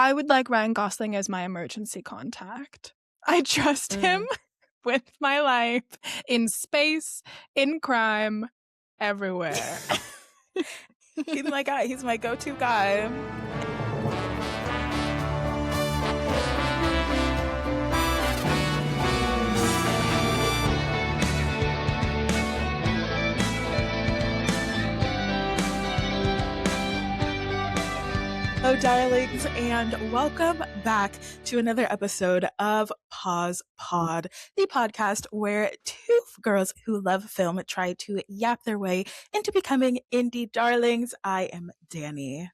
I would like Ryan Gosling as my emergency contact. I trust him with my life in space, in crime, everywhere. He's my guy. He's my go-to guy. Hello, darlings, and welcome back to another episode of Pause Pod, the podcast where two girls who love film try to yap their way into becoming indie darlings. I am Dani.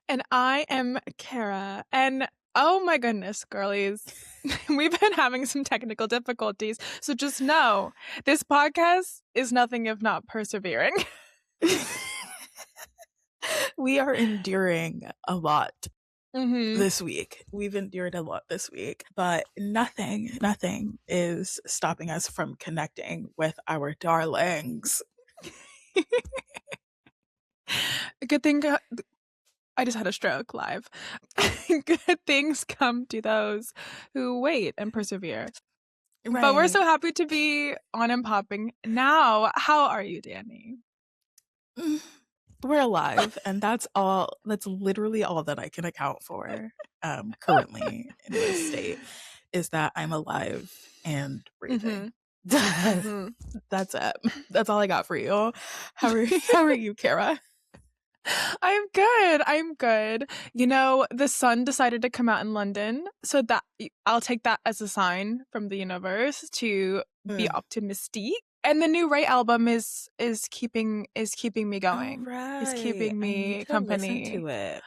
And I am Kara. And oh my goodness, girlies, we've been having some technical difficulties. So just know this podcast is nothing if not persevering. We are enduring a lot this week. We've endured a lot this week, but nothing is stopping us from connecting with our darlings. Good thing I just had a stroke live. Good things come to those who wait and persevere. Right. But we're so happy to be on and popping now. How are you, Dani? We're alive, and that's literally all that I can account for currently in this state, is that I'm alive and breathing. That's it. That's all I got for you. How are you, Kara? I'm good. You know, the sun decided to come out in London, so that I'll take that as a sign from the universe to be optimistic. And the new Ray album is keeping me going. Right. Is keeping me company. Listen to it.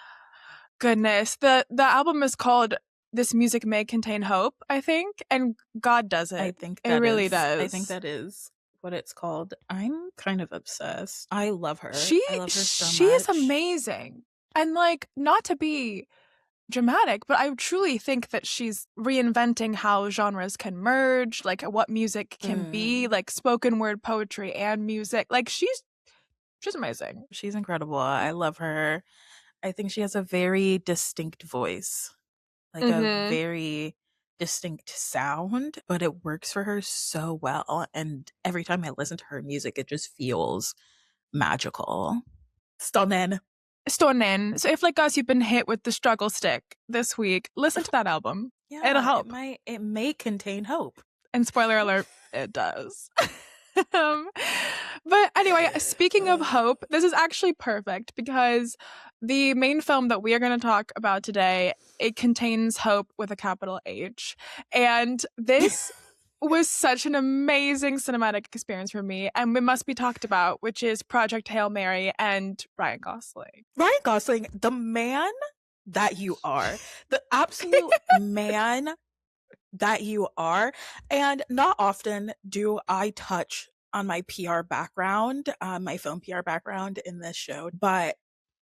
Goodness, the album is called "This Music May Contain Hope," I think, and God does it. I think it really does. I think that is what it's called. I'm kind of obsessed. I love her. I love her so much. She is amazing, and like, not to be dramatic, but I truly think that she's reinventing how genres can merge, like what music can be, like spoken word poetry and music. Like she's amazing. She's incredible. I love her. I think she has a very distinct voice, like a very distinct sound, but it works for her so well. And every time I listen to her music, it just feels magical. Stunning. So if like us, you've been hit with the struggle stick this week, listen to that album. Yeah, it'll help. It may contain hope. And spoiler alert, it does. But anyway, speaking of hope, this is actually perfect because the main film that we are going to talk about today, it contains hope with a capital H. And this was such an amazing cinematic experience for me, and it must be talked about, which is Project Hail Mary and Ryan Gosling. Ryan Gosling, the man that you are, the absolute man that you are. And not often do I touch on my PR background, my film PR background in this show, but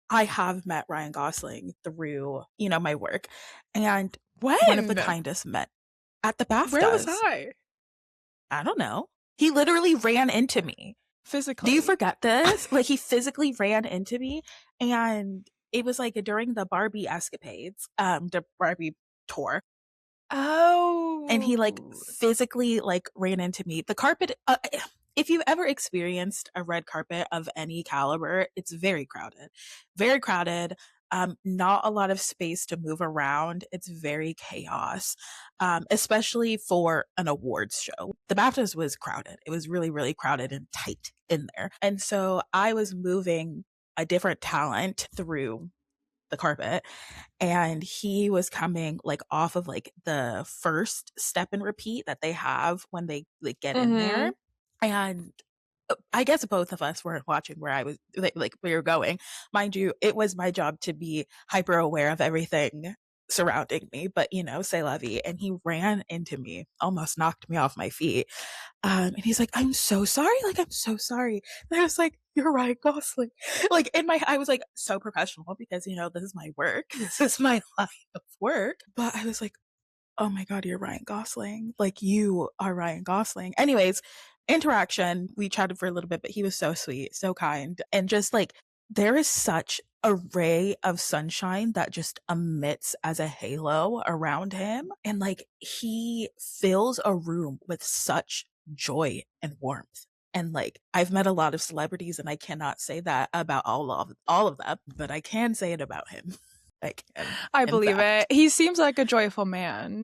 I have met Ryan Gosling through, my work. And one of the kindest met at the BAFTAs. Where was I? I don't know. He literally ran into me. Physically. Do you forget this? Like, he physically ran into me, and it was like during the Barbie escapades, the Barbie tour. Oh. And he like physically like ran into me. The carpet, if you've ever experienced a red carpet of any caliber, it's very crowded. Very crowded. Not a lot of space to move around. It's very chaos, especially for an awards show. The BAFTAs was crowded. It was really, really crowded and tight in there. And so I was moving a different talent through the carpet, and he was coming like off of like the first step and repeat that they have when they like get in there. And I guess both of us weren't watching where I was, like where you're going. Mind you, it was my job to be hyper aware of everything surrounding me, but c'est la vie. And he ran into me, almost knocked me off my feet. And he's like, I'm so sorry. Like, I'm so sorry. And I was like, you're Ryan Gosling. Like I was like so professional because, this is my work. This is my line of work. But I was like, oh my God, you're Ryan Gosling. Like, you are Ryan Gosling. Anyways, interaction, we chatted for a little bit, but he was so sweet, so kind, and just like there is such a ray of sunshine that just emits as a halo around him. And like he fills a room with such joy and warmth. And like I've met a lot of celebrities and I cannot say that about all of them, but I can say it about him. I can. I believe it. He seems like a joyful man.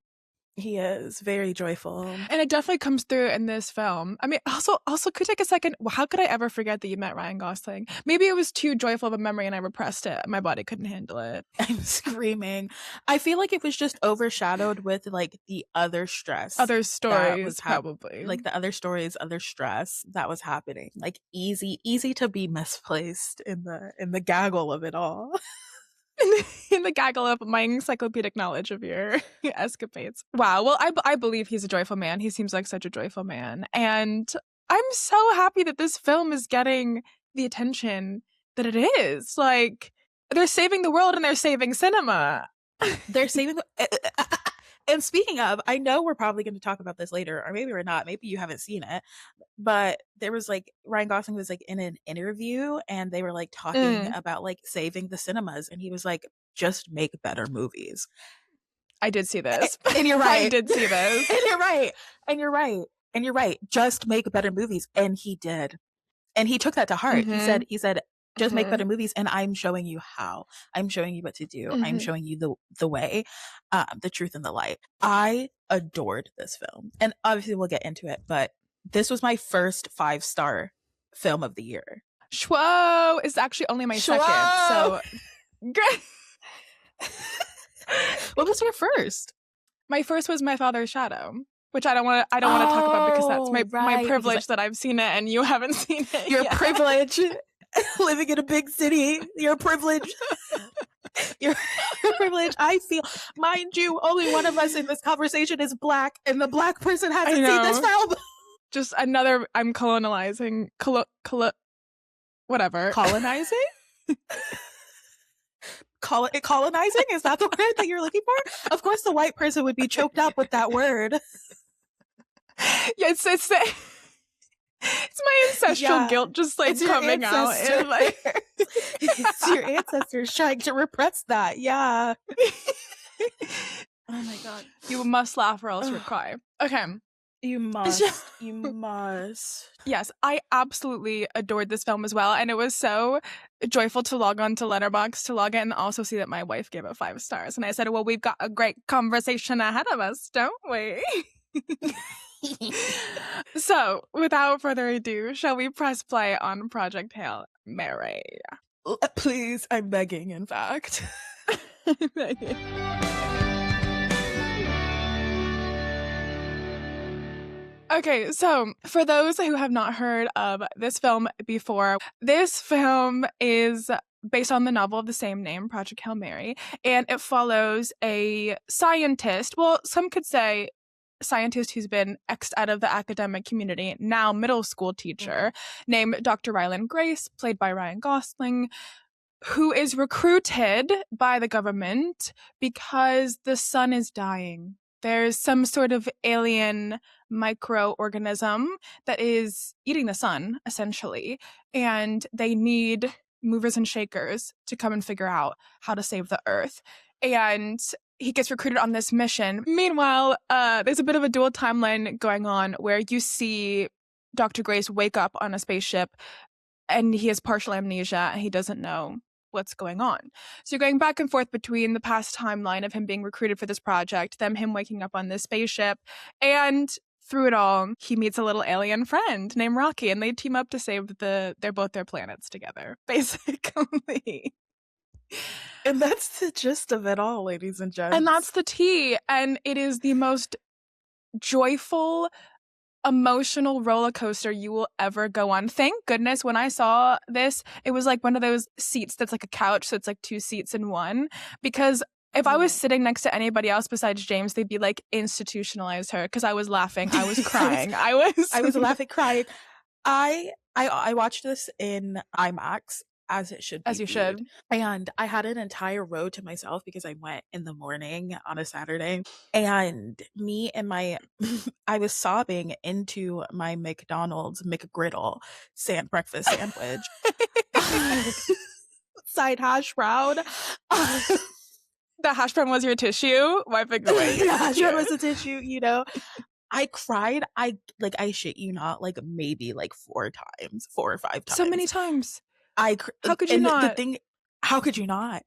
He is very joyful. And it definitely comes through in this film. I mean, also could take a second. How could I ever forget that you met Ryan Gosling? Maybe it was too joyful of a memory and I repressed it. My body couldn't handle it. I'm screaming. I feel like it was just overshadowed with like the other stress. Other stories, probably. Like the other stories, other stress that was happening. Like easy to be misplaced in the gaggle of it all. In the gaggle of my encyclopedic knowledge of your escapades. Wow. Well, I believe he's a joyful man. He seems like such a joyful man. And I'm so happy that this film is getting the attention that it is. Like, they're saving the world and they're saving cinema. They're saving and speaking of, I know we're probably going to talk about this later, or maybe we're not. Maybe you haven't seen it. But there was like Ryan Gosling was like in an interview and they were like talking about like saving the cinemas. And he was like, just make better movies. I did see this. And you're right. I did see this. And you're right. And you're right. And you're right. Just make better movies. And he did. And he took that to heart. He said, just make better movies, and I'm showing you how. I'm showing you what to do. I'm showing you the way, the truth and the light. I adored this film, and obviously we'll get into it, but this was my first 5-star film of the year. Schwo is actually only my second. So, what was your first? My first was My Father's Shadow, which I don't want to talk about because that's my privilege that I've seen it and you haven't seen it. Your privilege. Living in a big city, your privilege. Your privilege. I feel, mind you, only one of us in this conversation is Black, and the Black person hasn't seen this film. Just another. I'm colonizing. Whatever. Colonizing. Colonizing, is that the word that you're looking for? Of course, the white person would be choked up with that word. Yeah, it's my ancestral guilt just like coming out. And, like... It's your ancestors trying to repress that. Yeah. Oh my God. You must laugh or else you'll cry. Okay. You must. You must. Yes, I absolutely adored this film as well. And it was so joyful to log on to Letterboxd to log in and also see that my wife gave it 5 stars. And I said, well, we've got a great conversation ahead of us, don't we? So, without further ado, shall we press play on Project Hail Mary? Please, I'm begging, in fact. I'm begging. Okay, so for those who have not heard of this film before, this film is based on the novel of the same name, Project Hail Mary, and it follows a scientist, well, some could say scientist who's been X'd out of the academic community, now middle school teacher, named Dr. Ryland Grace, played by Ryan Gosling, who is recruited by the government because the sun is dying. There's some sort of alien microorganism that is eating the sun, essentially, and they need movers and shakers to come and figure out how to save the Earth. And he gets recruited on this mission. Meanwhile, there's a bit of a dual timeline going on where you see Dr. Grace wake up on a spaceship and he has partial amnesia and he doesn't know what's going on. So you're going back and forth between the past timeline of him being recruited for this project, then him waking up on this spaceship, and through it all, he meets a little alien friend named Rocky, and they team up to save their planets together, basically. And that's the gist of it all, ladies and gents. And that's the tea. And it is the most joyful, emotional roller coaster you will ever go on. Thank goodness when I saw this, it was like one of those seats that's like a couch, so it's like 2 seats in one. Because if I was sitting next to anybody else besides James, they'd be like, institutionalize her, because I was laughing, I was crying, I was laughing, crying. I watched this in IMAX. As it should be. As you should. And I had an entire row to myself because I went in the morning on a Saturday. And me and I was sobbing into my McDonald's McGriddle breakfast sandwich. side hash brown. The hash brown was your tissue, wiping away. The hash brown was a tissue, you know. I cried. I shit you not, like maybe like 4 or 5 times. So many times. How could you not? The thing, how could you not?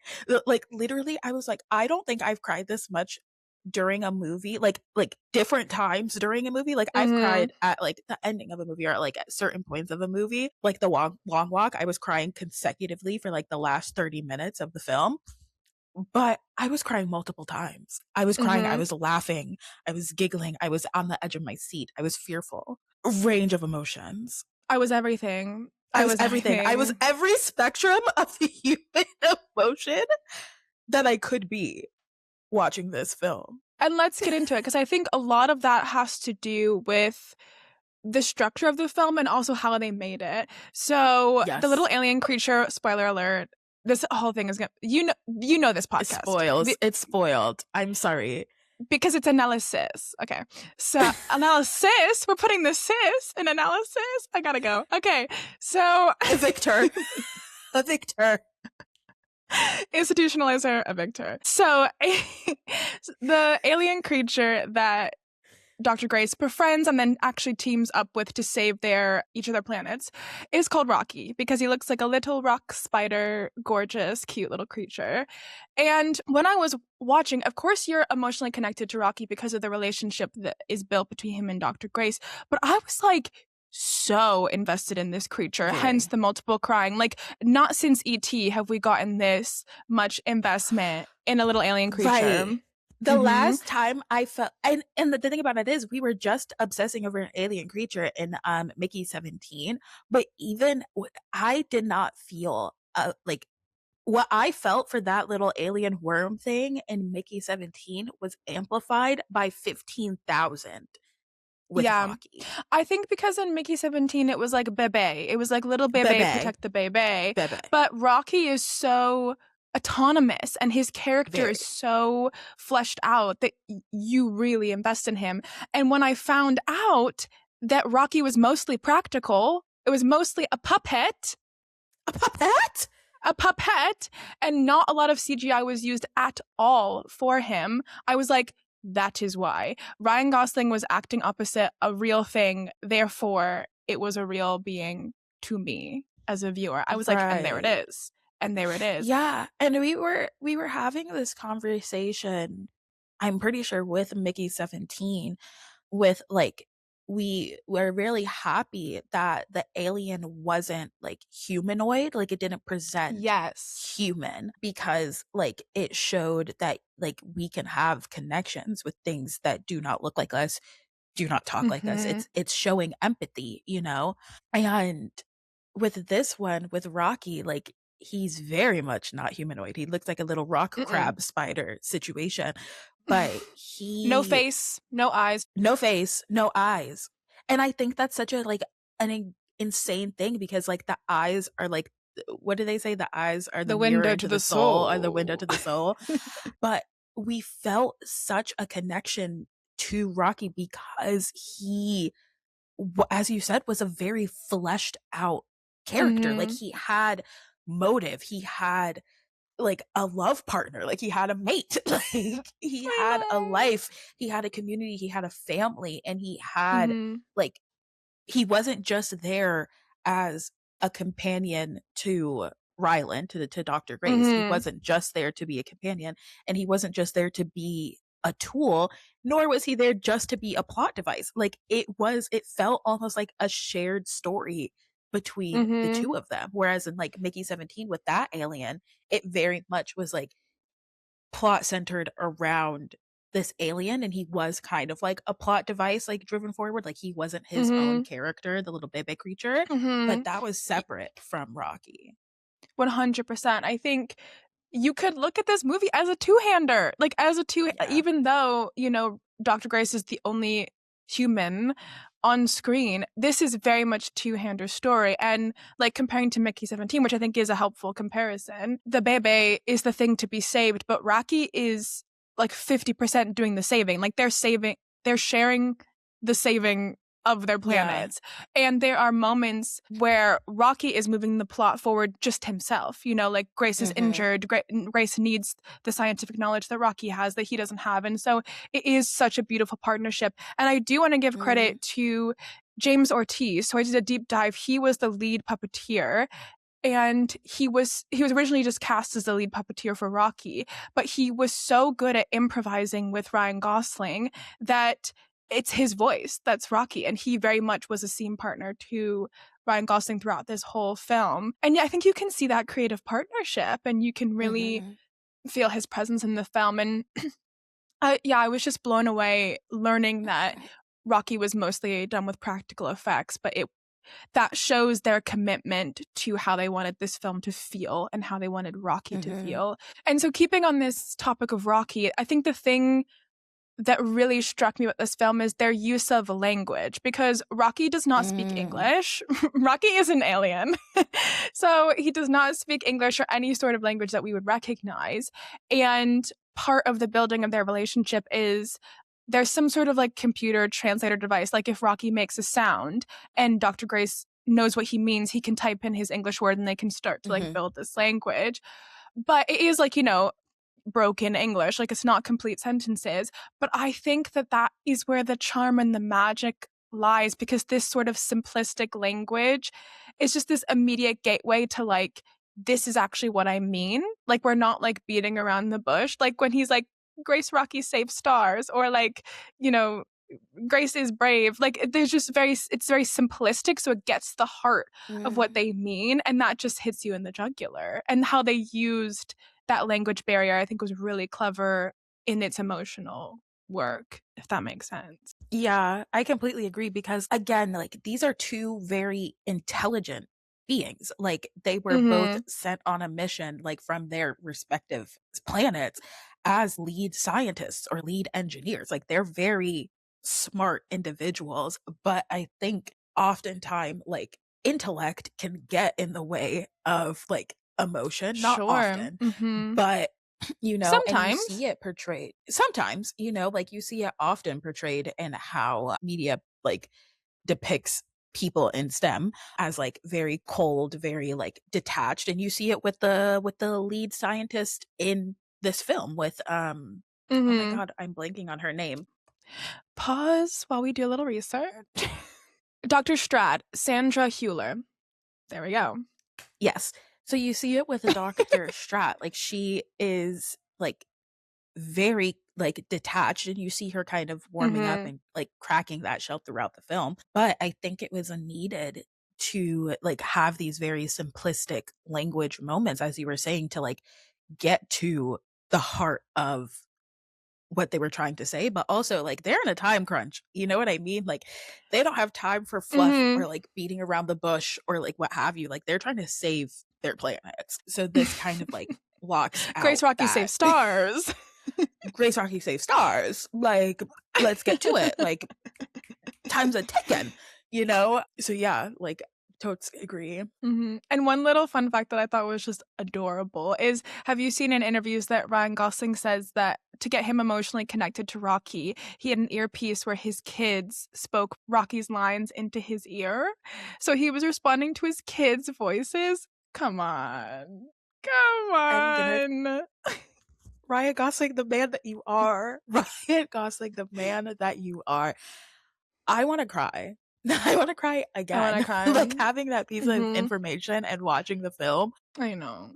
Like literally, I was like, I don't think I've cried this much during a movie, like different times during a movie. Like I've cried at like the ending of a movie or like at certain points of a movie, like the long walk. I was crying consecutively for like the last 30 minutes of the film. But I was crying multiple times. I was crying. I was laughing. I was giggling. I was on the edge of my seat. I was fearful. A range of emotions. I was everything. I was everything. I was every spectrum of the human emotion that I could be watching this film. And let's get into it, because I think a lot of that has to do with the structure of the film and also how they made it. So the little alien creature, spoiler alert, this whole thing is gonna, you know this podcast. It's spoiled. I'm sorry. Because it's analysis. Okay. So analysis, we're putting the sis in analysis. I gotta go. Okay. So a victor. A victor. Institutionalizer, a victor. So the alien creature that Dr. Grace befriends and then actually teams up with to save each of their planets is called Rocky, because he looks like a little rock spider, gorgeous, cute little creature. And when I was watching, of course, you're emotionally connected to Rocky because of the relationship that is built between him and Dr. Grace. But I was like so invested in this creature, hence the multiple crying. Like, not since E.T. have we gotten this much investment in a little alien creature. Right. The last time I felt, and the thing about it is, we were just obsessing over an alien creature in Mickey 17, but even I did not feel like what I felt for that little alien worm thing in Mickey 17 was amplified by 15,000 with Rocky. I think because in Mickey 17 it was like Bebe. It was like little Bebe, protect the Bebe. But Rocky is so autonomous and his character is so fleshed out that you really invest in him. And when I found out that Rocky was mostly practical, it was mostly a puppet, and not a lot of CGI was used at all for him, I was like, that is why. Ryan Gosling was acting opposite a real thing, therefore it was a real being to me as a viewer. I was like, and there it is. And there it is. Yeah. And we were having this conversation, I'm pretty sure with Mickey 17, with like, we were really happy that the alien wasn't like humanoid, like it didn't present human, because like it showed that like we can have connections with things that do not look like us, do not talk like us. It's showing empathy, you know? And with this one, with Rocky, like, he's very much not humanoid. He looks like a little rock crab spider situation, but no face, no eyes. And I think that's such a like an insane thing, because like the eyes are like, what do they say? The eyes are the window to the soul, or the window to the soul. But we felt such a connection to Rocky because he, as you said, was a very fleshed out character. Like, he had motive, he had like a love partner, like he had a mate, like he had a life, he had a community, he had a family, and he had like, he wasn't just there as a companion to Ryland, to Dr. Grace. He wasn't just there to be a companion, and he wasn't just there to be a tool, nor was he there just to be a plot device. Like, it felt almost like a shared story between the two of them. Whereas in like Mickey 17 with that alien, it very much was like plot centered around this alien, and he was kind of like a plot device, like driven forward. Like, he wasn't his own character, the little Bebe creature, but that was separate from Rocky. 100%. I think you could look at this movie as a two-hander, like as a even though, you know, Dr. Grace is the only human on screen, this is very much two-hander story. And like comparing to Mickey 17, which I think is a helpful comparison, the Bebe is the thing to be saved, but Rocky is like 50% doing the saving. Like, they're sharing the saving of their planets. And there are moments where Rocky is moving the plot forward just himself. You know, like Grace is injured. Grace needs the scientific knowledge that Rocky has that he doesn't have. And so it is such a beautiful partnership. And I do want to give credit to James Ortiz. So I did a deep dive. He was the lead puppeteer. And he was originally just cast as the lead puppeteer for Rocky, but he was so good at improvising with Ryan Gosling that it's his voice that's Rocky. And he very much was a scene partner to Ryan Gosling throughout this whole film. And yeah, I think you can see that creative partnership and you can really feel his presence in the film. And I was just blown away learning that Rocky was mostly done with practical effects, but that shows their commitment to how they wanted this film to feel and how they wanted Rocky to feel. And so keeping on this topic of Rocky, I think the thing that really struck me with this film is their use of language, because Rocky does not speak English. Rocky is an alien. So he does not speak English or any sort of language that we would recognize. And part of the building of their relationship is there's some sort of like computer translator device. Like if Rocky makes a sound and Dr. Grace knows what he means, he can type in his English word and they can start to like build this language. But it is like, you know, broken English, like it's not complete sentences. But I think that is where the charm and the magic lies, because this sort of simplistic language is just this immediate gateway to like, this is actually what I mean. Like we're not like beating around the bush. Like when he's like, Grace Rocky save stars, or like, you know, Grace is brave. Like there's just it's very simplistic. So it gets the heart of what they mean. And that just hits you in the jugular. And how they used that language barrier, I think, was really clever in its emotional work, if that makes sense. Yeah, I completely agree, because again, like these are two very intelligent beings. Like they were both sent on a mission, like from their respective planets as lead scientists or lead engineers. Like they're very smart individuals, but I think oftentimes like intellect can get in the way of like emotion. Not often, but you know, and you see it portrayed sometimes, you know, like you see it often portrayed in how media like depicts people in STEM as like very cold, very like detached. And you see it with the lead scientist in this film with oh my god, I'm blanking on her name. Pause while we do a little research. Dr. Strad, Sandra Hewler. There we go. Yes. So you see it with Dr. Strat. Like she is like very like detached, and you see her kind of warming up and like cracking that shell throughout the film. But I think it was needed to like have these very simplistic language moments, as you were saying, to like get to the heart of what they were trying to say. But also like they're in a time crunch, you know what I mean? Like they don't have time for fluff or like beating around the bush or like what have you. Like they're trying to save their planets. So this kind of like locks out Grace Rocky save stars. Grace Rocky save stars. Like let's get to it. Like time's a ticking, you know? So yeah, like totes agree. And one little fun fact that I thought was just adorable is, have you seen in interviews that Ryan Gosling says that to get him emotionally connected to Rocky, he had an earpiece where his kids spoke Rocky's lines into his ear? So he was responding to his kids' voices. Come on. Ryan Gosling, the man that you are. Ryan Gosling, the man that you are. I want to cry. I want to cry again. I want to cry. Like having that piece of information and watching the film. I know.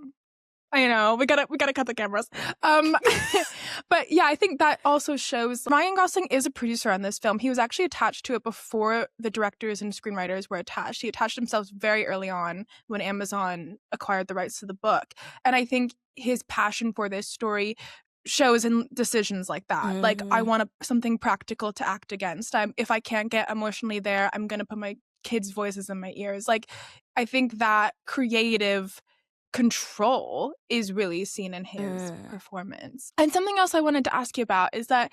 We gotta cut the cameras. But yeah, I think that also shows Ryan Gosling is a producer on this film. He was actually attached to it before the directors and screenwriters were attached. He attached himself very early on when Amazon acquired the rights to the book. And I think his passion for this story shows in decisions like that. Like, I want something practical to act against. If I can't get emotionally there, I'm gonna put my kids' voices in my ears. Like, I think that creative control is really seen in his performance. And something else I wanted to ask you about is that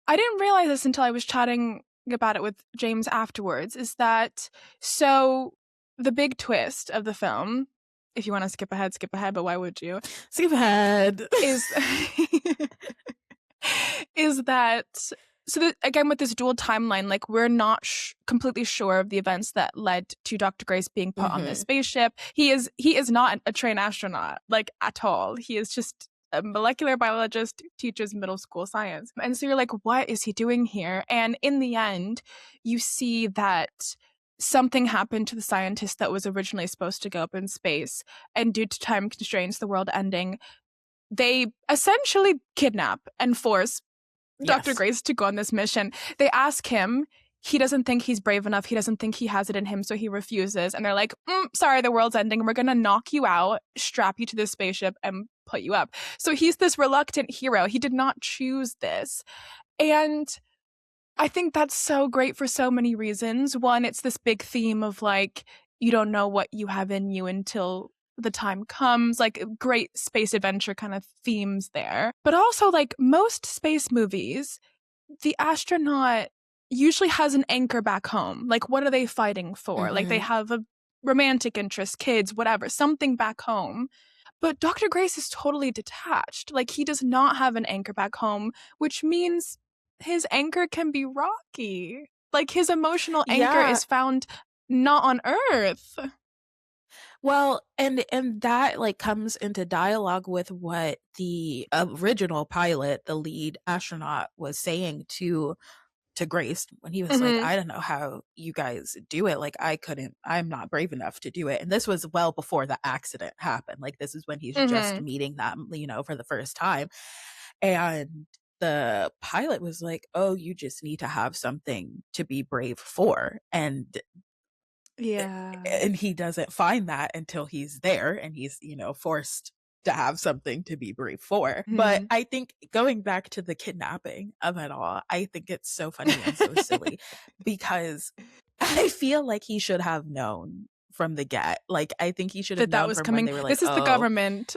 I didn't realize this until I was chatting about it with James afterwards, is that so the big twist of the film, if you want to skip ahead, but why would you? Skip ahead. Is that again, with this dual timeline, like we're not completely sure of the events that led to Dr. Grace being put on this spaceship. He is not a trained astronaut, like at all. He is just a molecular biologist who teaches middle school science. And so you're like, what is he doing here? And in the end, you see that something happened to the scientist that was originally supposed to go up in space. And due to time constraints, the world ending, they essentially kidnap and force Dr. Grace to go on this mission. They ask him. He doesn't think he's brave enough. He doesn't think he has it in him, so he refuses. And they're like, sorry, the world's ending. We're going to knock you out, strap you to this spaceship, and put you up. So he's this reluctant hero. He did not choose this. And I think that's so great for so many reasons. One, it's this big theme of like, you don't know what you have in you until the time comes, like great space adventure kind of themes there. But also, like most space movies, the astronaut usually has an anchor back home. Like, what are they fighting for? Like, they have a romantic interest, kids, whatever, something back home. But Dr. Grace is totally detached. Like, he does not have an anchor back home, which means his anchor can be rocky. Like, his emotional anchor is found not on Earth. Well, and that like comes into dialogue with what the original pilot, the lead astronaut, was saying to Grace when he was like, I don't know how you guys do it. Like, I'm not brave enough to do it. And this was well before the accident happened. Like, this is when he's just meeting them, for the first time. And the pilot was like, oh, you just need to have something to be brave for. And he doesn't find that until he's there and he's, forced to have something to be brave for. But I think going back to the kidnapping of it all, I think it's so funny and so silly because I feel like he should have known from the get. Like, I think he should have known that was from coming. When they were like, this is the government.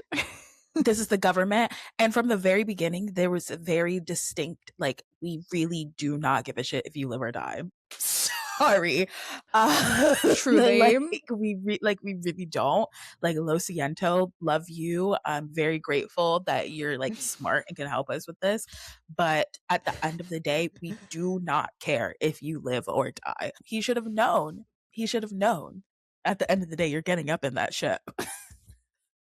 This is the government. And from the very beginning, there was a very distinct, like, we really do not give a shit if you live or die. Sorry. Truly. we really don't. Like, Lo Siento, love you. I'm very grateful that you're like smart and can help us with this. But at the end of the day, we do not care if you live or die. He should have known. At the end of the day, you're getting up in that ship.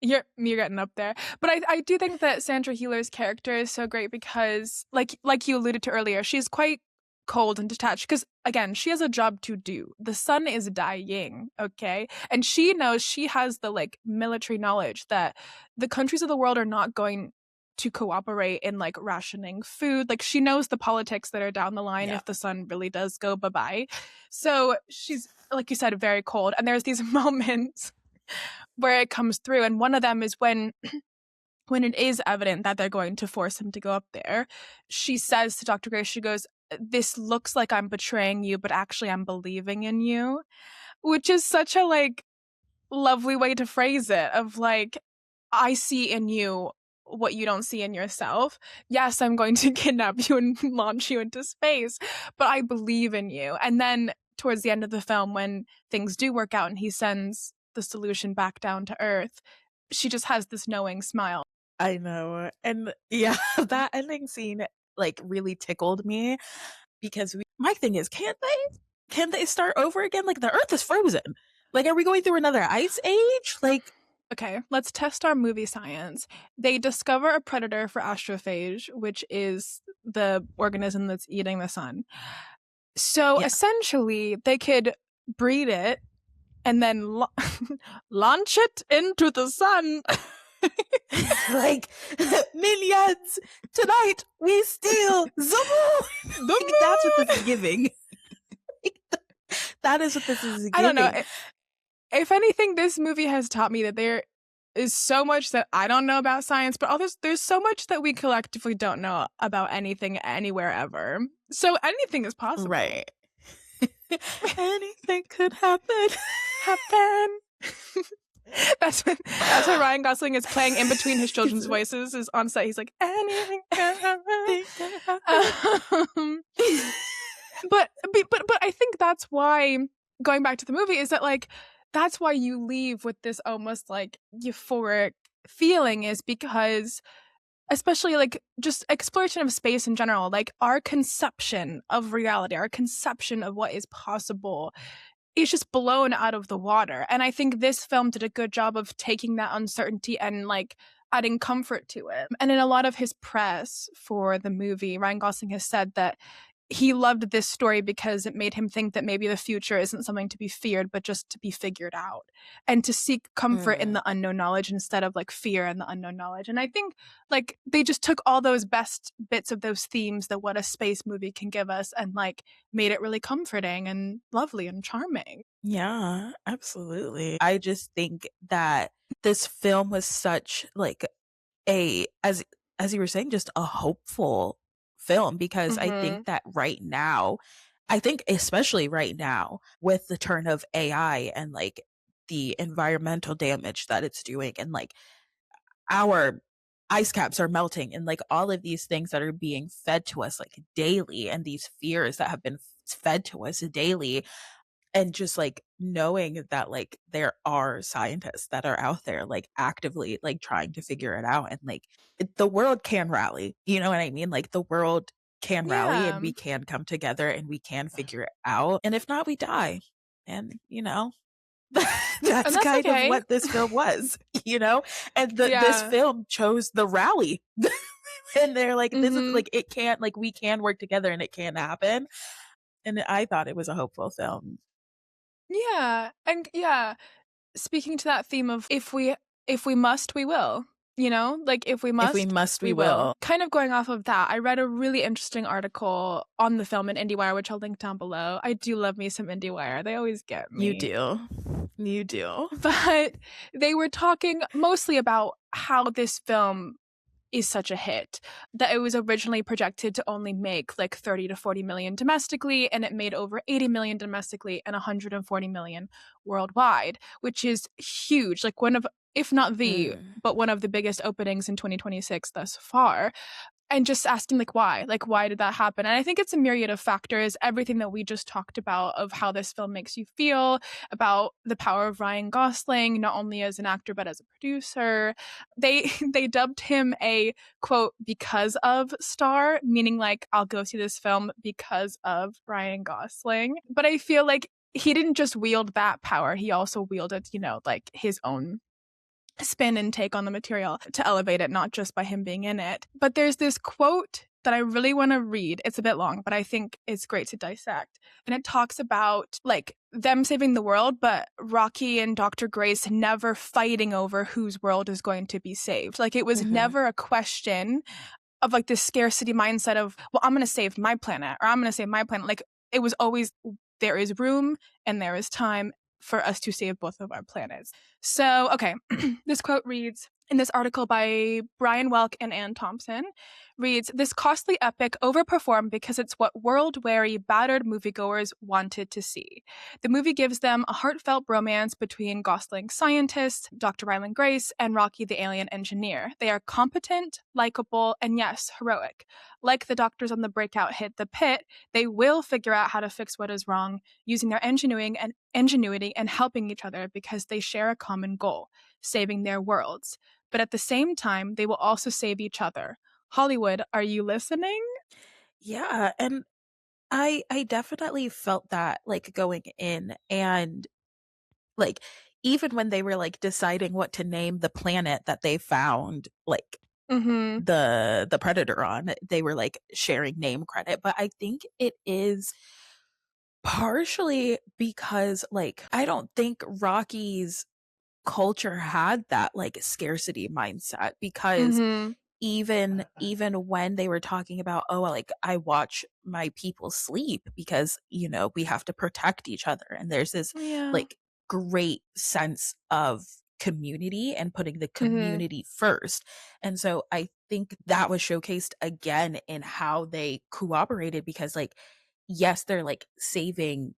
You're getting up there. But I do think that Sandra Hüller's character is so great because, like you alluded to earlier, she's quite cold and detached because, again, she has a job to do. The sun is dying, okay? And she knows, she has the, like, military knowledge that the countries of the world are not going to cooperate in, like, rationing food. Like, she knows the politics that are down the line if the sun really does go bye-bye. So she's, like you said, very cold. And there's these moments where it comes through, and one of them is when it is evident that they're going to force him to go up there, she says to Dr. Grace, she goes, this looks like I'm betraying you, but actually I'm believing in you, which is such a, like, lovely way to phrase it, of like, I see in you what you don't see in yourself. Yes, I'm going to kidnap you and launch you into space, but I believe in you. And then towards the end of the film, when things do work out and he sends the solution back down to Earth, she just has this knowing smile. I know. And yeah, that ending scene like really tickled me because my thing is, can they start over again? Like, the Earth is frozen. Like, are we going through another ice age? Like, okay, let's test our movie science. They discover a predator for astrophage, which is the organism that's eating the sun. So essentially, they could breed it and then launch it into the sun. Like, minions, tonight we steal the moon. That's what this is giving. That is what this is giving. I don't know. If anything, this movie has taught me that there is so much that I don't know about science, but there's so much that we collectively don't know about anything anywhere ever. So anything is possible. Right. Anything could happen. That's when Ryan Gosling is playing in between his children's voices, is on set. He's like, anything can happen. But I think that's why, going back to the movie, is that, like, that's why you leave with this almost like euphoric feeling, is because especially like just exploration of space in general, like our conception of reality, our conception of what is possible is just blown out of the water. And I think this film did a good job of taking that uncertainty and like adding comfort to it. And in a lot of his press for the movie, Ryan Gosling has said that he loved this story because it made him think that maybe the future isn't something to be feared, but just to be figured out, and to seek comfort in the unknown knowledge instead of like fear in the unknown knowledge. And I think like they just took all those best bits of those themes that what a space movie can give us and like made it really comforting and lovely and charming. Yeah, absolutely. I just think that this film was such like a as you were saying, just a hopeful film, because I Mm-hmm. think that right now, I think especially right now with the turn of AI and like the environmental damage that it's doing, and like our ice caps are melting, and like all of these things that are being fed to us like daily, and these fears that have been fed to us daily, and just like knowing that like there are scientists that are out there like actively like trying to figure it out, and like the world can rally, you know what I mean, like the world can rally, Yeah. and we can come together, and we can figure it out, and if not, we die. And And that's that's kind of okay. what this film was, and this Yeah. film chose the rally. And they're like, this is Mm-hmm. like, it can't, like, we can work together, and it can happen. And I thought it was a hopeful film. Yeah. And yeah, speaking to that theme of if we must, we will. You know, like if we If we must, must, we we will. will. Kind of going off of that, I read a really interesting article on the film in Indiewire, which I'll link down below. I do love me some Indiewire. They always get You me. do. You do. But they were talking mostly about how this film is such a hit, that it was originally projected to only make like 30 to 40 million domestically, and it made over 80 million domestically and 140 million worldwide, which is huge. Like one of, if not the, Mm. but one of the biggest openings in 2026 thus far. And just asking like why did that happen? And I think it's a myriad of factors, everything that we just talked about, of how this film makes you feel, about the power of Ryan Gosling, not only as an actor but as a producer. They they dubbed him a quote because of star, meaning like I'll go see this film because of Ryan Gosling. But I feel like he didn't just wield that power, he also wielded, like his own spin and take on the material to elevate it, not just by him being in it. But there's this quote that I really want to read. It's a bit long, but I think it's great to dissect. And it talks about like them saving the world, but Rocky and Dr. Grace never fighting over whose world is going to be saved. Like it was Mm-hmm. never a question of like this scarcity mindset of, well, I'm going to save my planet or I'm going to save my planet. Like it was always, there is room and there is time for us to save both of our planets. So, okay, this quote reads in this article by Brian Welk and Ann Thompson reads, "This costly epic overperformed because it's what world-weary, battered moviegoers wanted to see. The movie gives them a heartfelt romance between Gosling scientist, Dr. Ryland Grace, and Rocky the alien engineer. They are competent, likable, and yes, heroic. Like the doctors on the breakout hit The Pit, they will figure out how to fix what is wrong using their ingenuity and helping each other because they share a common goal, saving their worlds. But at the same time, they will also save each other. Hollywood, are you listening?" Yeah, and I definitely felt that like going in, and like even when they were like deciding what to name the planet that they found like Mm-hmm. the predator on, they were like sharing name credit. But I think it is partially because like I don't think Rocky's culture had that like scarcity mindset, because Mm-hmm. even when they were talking about, oh, like I watch my people sleep because we have to protect each other, and there's this Yeah. like great sense of community and putting the Mm-hmm. community first. And so I think that was showcased again in how they cooperated, because like yes, they're like saving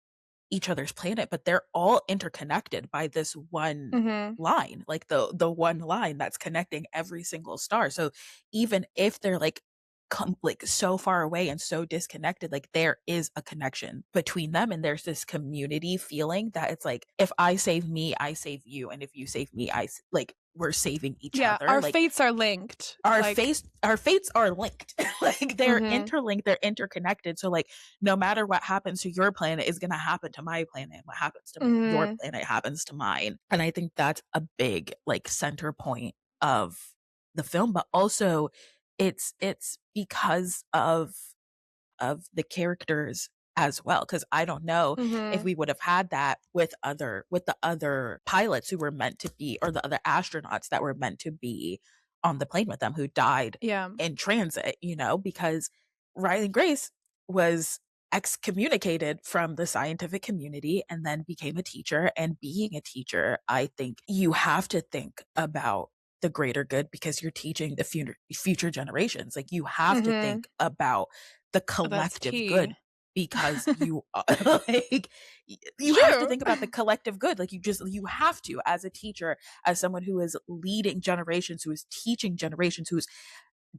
each other's planet, but they're all interconnected by this one Mm-hmm. line, like the one line that's connecting every single star. So even if they're like like so far away and so disconnected. Like there is a connection between them, and there's this community feeling that it's like, if I save me, I save you, and if you save me, like we're saving each Yeah, other. our Like fates are linked. our Like, fates are linked. Like they're mhm, interlinked, they're interconnected. So like no matter what happens to your planet is going to happen to my planet. What happens to your mhm, planet happens to mine. And I think that's a big like center point of the film, but also it's because of the characters as well, because I don't know if mhm. we would have had that with the other pilots who were meant to be, or the other astronauts that were meant to be on the plane with them, who died Yeah. in transit, because Riley Grace was excommunicated from the scientific community and then became a teacher. And being a teacher, I think you have to think about the greater good, because you're teaching the future generations. Like you have to Mhm. think about the That's collective tea. good, because you are like you have to True. think about the collective good. Like you have to, as a teacher, as someone who is leading generations, who is teaching generations, whose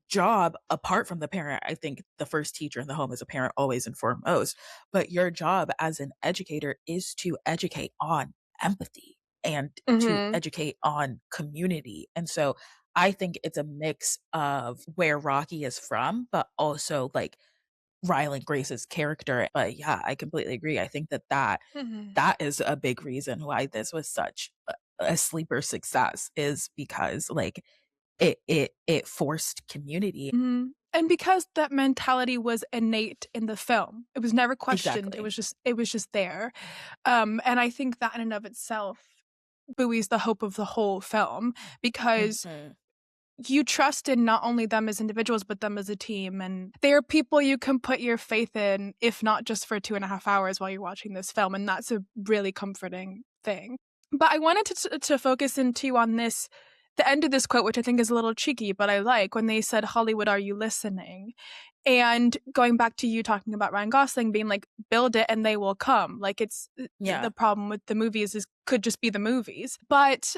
job, apart from the parent, I think the first teacher in the home is a parent always and foremost, but your job as an educator is to educate on empathy and to Mhm, educate on community. And so I think it's a mix of where Rocky is from, but also like Ryland Grace's character. But yeah, I completely agree. I think mhm, that is a big reason why this was such a sleeper success, is because like it forced community. mhm. And because that mentality was innate in the film, it was never questioned. Exactly. It was just there. And I think that in and of itself buoys the hope of the whole film, because Mhm. you trust in not only them as individuals, but them as a team. And they are people you can put your faith in, if not just for 2.5 hours while you're watching this film. And that's a really comforting thing. But I wanted to focus into on this, the end of this quote, which I think is a little cheeky, but I like, when they said, "Hollywood, are you listening?" And going back to you talking about Ryan Gosling being like, build it and they will come. Like it's Yeah. the problem with the movies is could just be the movies. But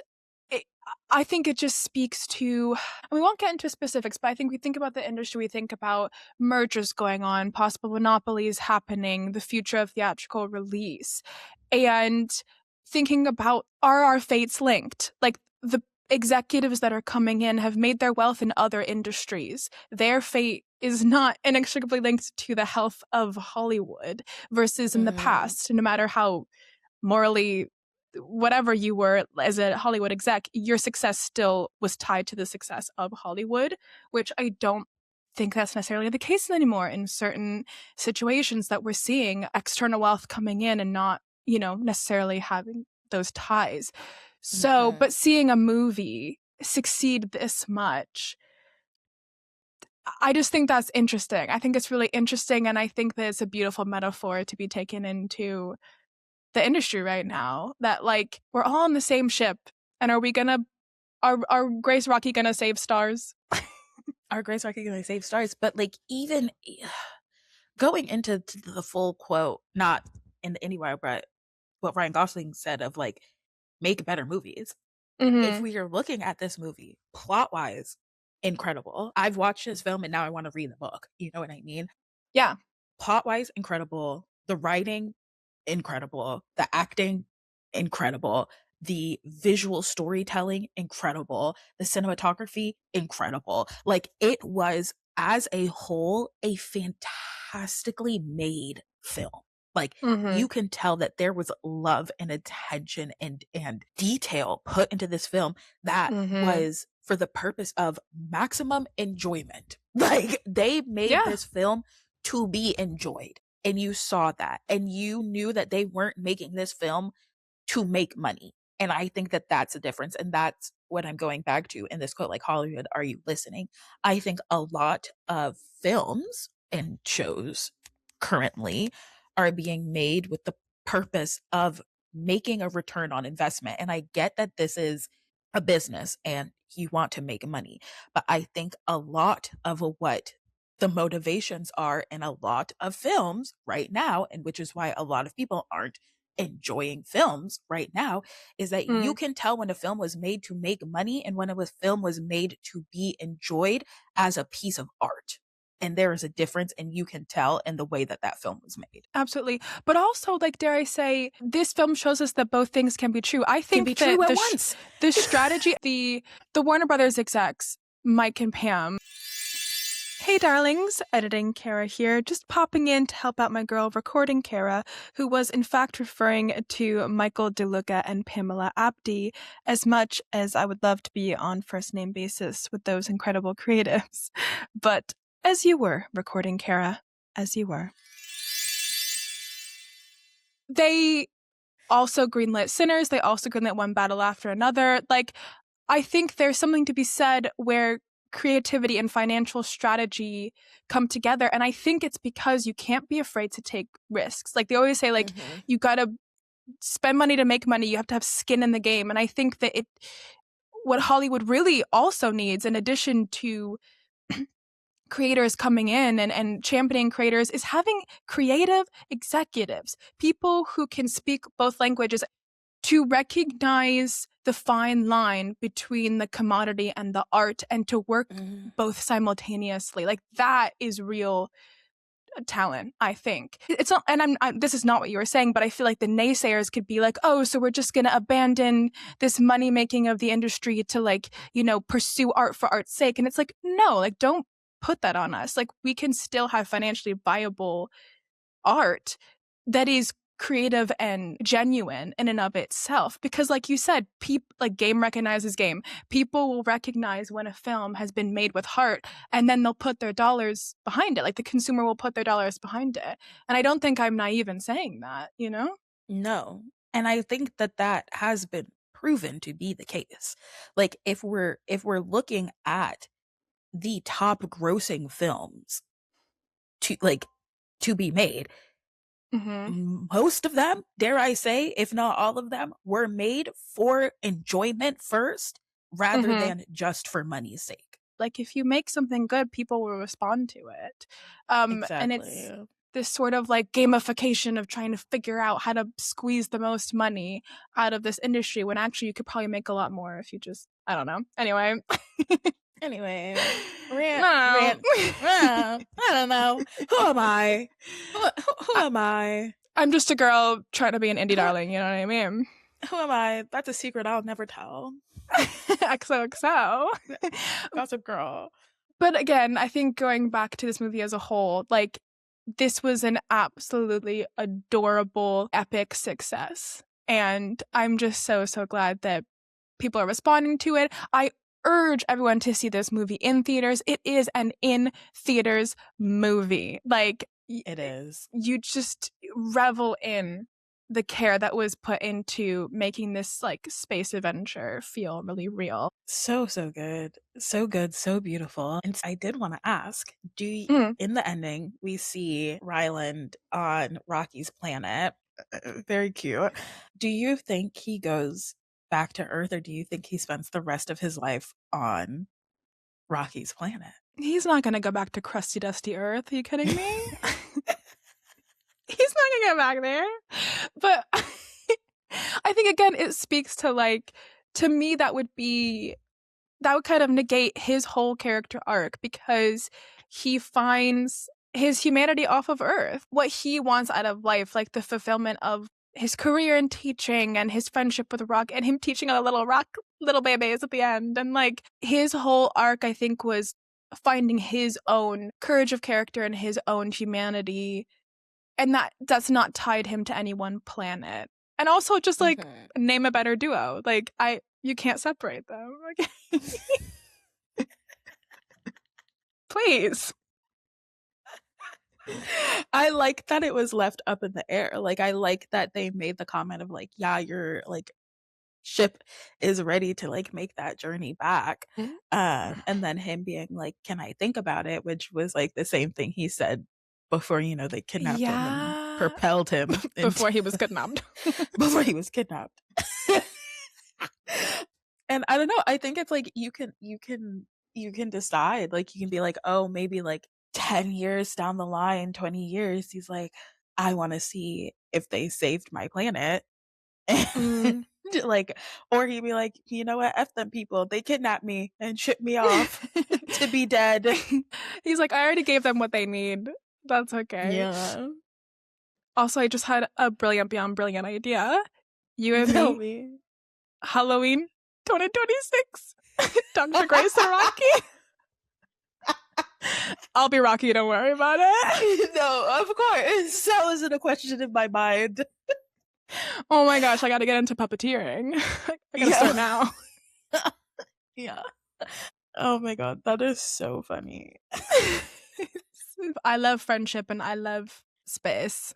it, I think it just speaks to, and we won't get into specifics, but I think we think about the industry, we think about mergers going on, possible monopolies happening, the future of theatrical release, and thinking about, are our fates linked? Like the executives that are coming in have made their wealth in other industries. Their fate is not inextricably linked to the health of Hollywood versus in the Mhm. past, no matter how morally whatever you were as a Hollywood exec, your success still was tied to the success of Hollywood, which I don't think that's necessarily the case anymore in certain situations that we're seeing external wealth coming in and not, necessarily having those ties. So, Mhm. but seeing a movie succeed this much, I just think that's interesting. I think it's really interesting. And I think that it's a beautiful metaphor to be taken into the industry right now, that like we're all on the same ship. And are Grace Rocky gonna save stars? Our Grace recognized save stars, but like even going into the full quote, not in the Anywhere, but what Ryan Gosling said of like, make better movies. If Mm-hmm. we are looking at this movie plot wise, incredible. I've watched this film and now I want to read the book. You know what I mean? Yeah. Plot wise, incredible. The writing, incredible. The acting, incredible. The visual storytelling, incredible. The cinematography, incredible. Like it was, as a whole, a fantastically made film. Like Mm-hmm. you can tell that there was love and attention and detail put into this film that Mm-hmm. was for the purpose of maximum enjoyment. Like they made Yeah. this film to be enjoyed. And you saw that. And you knew that they weren't making this film to make money. And I think that that's a difference. And that's what I'm going back to in this quote, like, Hollywood, are you listening? I think a lot of films and shows currently are being made with the purpose of making a return on investment. And I get that this is a business and you want to make money. But I think a lot of what the motivations are in a lot of films right now, and which is why a lot of people aren't enjoying films right now, is that you Mm. can tell when a film was made to make money and when film was made to be enjoyed as a piece of art. and there is a difference, and you can tell in the way that that film was made. Absolutely. But also, like, dare I say, this film shows us that both things can be true. I think Can be that true at once. the strategy, the Warner Brothers execs, Mike and Pam. Hey darlings, editing Kara here, just popping in to help out my girl recording Kara, who was in fact referring to Michael DeLuca and Pamela Abdi, as much as I would love to be on first name basis with those incredible creatives. But as you were, recording Kara, as you were. They also greenlit Sinners, they also greenlit One Battle After Another. Like, I think there's something to be said where creativity and financial strategy come together, and I think it's because you can't be afraid to take risks. Like, they always say, like, you gotta spend money to make money, you have to have skin in the game. And I think that what Hollywood really also needs, in addition to creators coming in and championing creators, is having creative executives, people who can speak both languages, to recognize the fine line between the commodity and the art, and to work both simultaneously. Like, that is real talent, I think. It's not, and this is not what you were saying, but I feel like the naysayers could be like, oh, so we're just going to abandon this money making of the industry to, like, you know, pursue art for art's sake. And it's like, no, like, don't put that on us. Like, we can still have financially viable art that is creative and genuine in and of itself, because like you said, like, game recognizes game. People will recognize when a film has been made with heart, and then they'll put their dollars behind it. Like, the consumer will put their dollars behind it. And I don't think I'm naive in saying that, you know? No. And I think that has been proven to be the case. Like, if we're looking at the top grossing films to be made, most of them, dare I say, if not all of them, were made for enjoyment first, rather than just for money's sake. Like, if you make something good, people will respond to it. Exactly. And it's this sort of like gamification of trying to figure out how to squeeze the most money out of this industry, when actually you could probably make a lot more if you just, I don't know. Anyway. Rant. I don't know. Who am I? Who am I? I'm just a girl trying to be an indie darling, you know what I mean? Who am I? That's a secret I'll never tell. XOXO. Gossip girl. But again, I think going back to this movie as a whole, like, this was an absolutely adorable, epic success. And I'm just so, so glad that people are responding to it. I urge everyone to see this movie in theaters. It is an in-theaters movie. Like, it is. You just revel in the care that was put into making this, like, space adventure feel really real. So good. So good. So beautiful. And I did want to ask, in the ending, we see Ryland on Rocky's planet. Very cute. Do you think he goes back to Earth, or do you think he spends the rest of his life on Rocky's planet? He's not going to go back to crusty, dusty Earth. Are you kidding me? He's not going to get back there. But I think, again, it speaks to, like, to me, that would kind of negate his whole character arc, because he finds his humanity off of Earth, what he wants out of life, like the fulfillment of his career in teaching and his friendship with Rock, and him teaching other little babies at the end. And, like, his whole arc, I think, was finding his own courage of character and his own humanity, and that's not tied him to any one planet. And also, just, like, name a better duo. Like, you can't separate them. Like, please. I like that it was left up in the air. Like, I like that they made the comment of, like, yeah, your, like, ship is ready to, like, make that journey back. And then him being like, can I think about it? Which was, like, the same thing he said before, you know, they kidnapped him and propelled him. Before he was kidnapped. Before he was kidnapped. And I don't know, I think it's like, you can decide, like, you can be like, oh, maybe, like, 10 years down the line, 20 years, he's like, I want to see if they saved my planet. Like, or he'd be like, you know what, F them people, they kidnapped me and shipped me off to be dead. He's like, I already gave them what they need. That's okay. Yeah. Also, I just had a brilliant beyond brilliant idea. You and Tell me. me. Halloween 2026. Dr. Grace and Rocky. I'll be Rocky, don't worry about it. No, of course. That wasn't a question in my mind. Oh my gosh, I gotta get into puppeteering. I gotta start now. Yeah. Oh my god, that is so funny. I love friendship and I love space.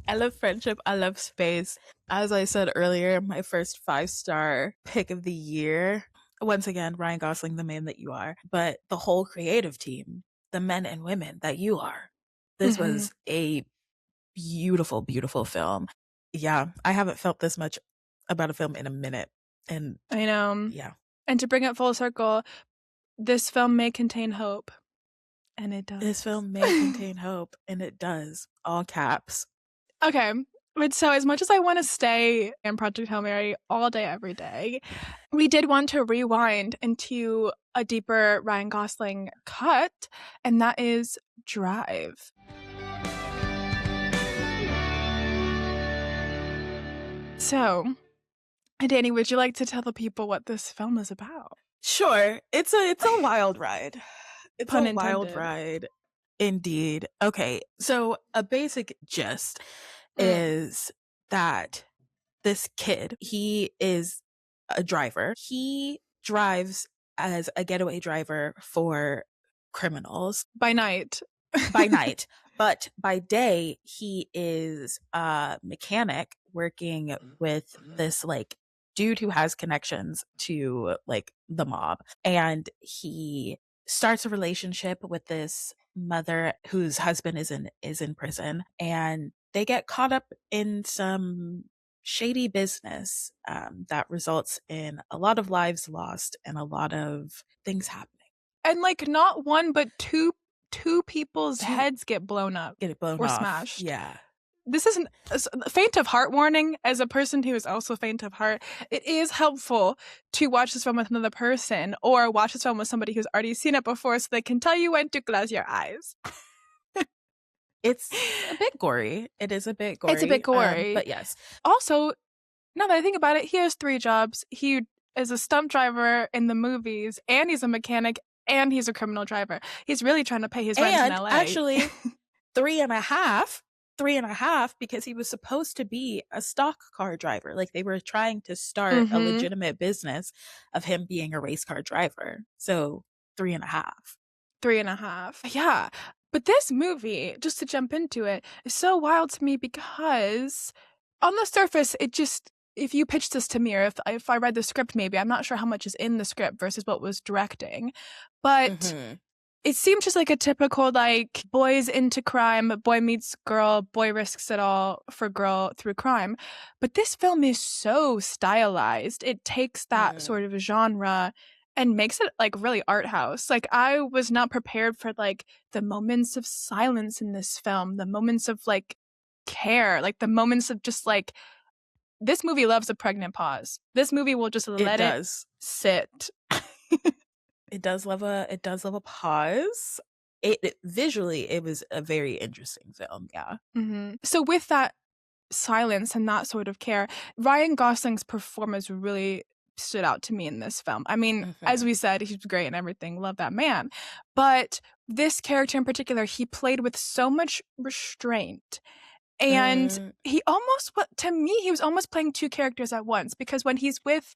I love friendship. I love space. As I said earlier, my first 5-star pick of the year. Once again, Ryan Gosling, the man that you are, but the whole creative team, the men and women that you are. This was a beautiful, beautiful film. Yeah, I haven't felt this much about a film in a minute. And I know. Yeah. And to bring it full circle, this film may contain hope. And it does. This film may contain hope. And it does. All caps. Okay. But so as much as I want to stay in Project Hail Mary all day, every day, we did want to rewind into a deeper Ryan Gosling cut, and that is Drive. So, Dani, would you like to tell the people what this film is about? Sure. It's a wild ride. It's Pun a wild intended. ride. Indeed. Okay. So a basic gist is that this kid, he is a driver. He drives as a getaway driver for criminals. By night. By night. But by day, he is a mechanic working with this like dude who has connections to like the mob. And he starts a relationship with this mother whose husband is in prison, and they get caught up in some shady business that results in a lot of lives lost and a lot of things happening. And like not one but two people's heads get blown up. Get it blown or off. Smashed. Yeah. This isn't faint of heart warning. As a person who is also faint of heart, it is helpful to watch this film with another person or watch this film with somebody who's already seen it before so they can tell you when to close your eyes. It's a bit gory. It is a bit gory. It's a bit gory. But yes. Also, now that I think about it, he has 3 jobs. He is a stunt driver in the movies, and he's a mechanic, and he's a criminal driver. He's really trying to pay his rent in LA. Actually, 3.5 because he was supposed to be a stock car driver. Like they were trying to start a legitimate business of him being a race car driver. So 3.5. 3.5. Yeah. But this movie, just to jump into it, is so wild to me because on the surface, it just, if you pitched this to me or if I read the script, maybe, I'm not sure how much is in the script versus what was directing. But it seemed just like a typical, like, boys into crime, boy meets girl, boy risks it all for girl through crime. But this film is so stylized. It takes that sort of genre and makes it, like, really art house. Like, I was not prepared for, like, the moments of silence in this film, the moments of, like, care, like, the moments of just, like, this movie loves a pregnant pause. This movie will just let it sit. It does love a pause. It visually, it was a very interesting film. Yeah. So with that silence and that sort of care, Ryan Gosling's performance really stood out to me in this film. I mean, as we said, he's great and everything. Love that man. But this character in particular, he played with so much restraint. And he almost, to me, he was almost playing 2 characters at once, because when he's with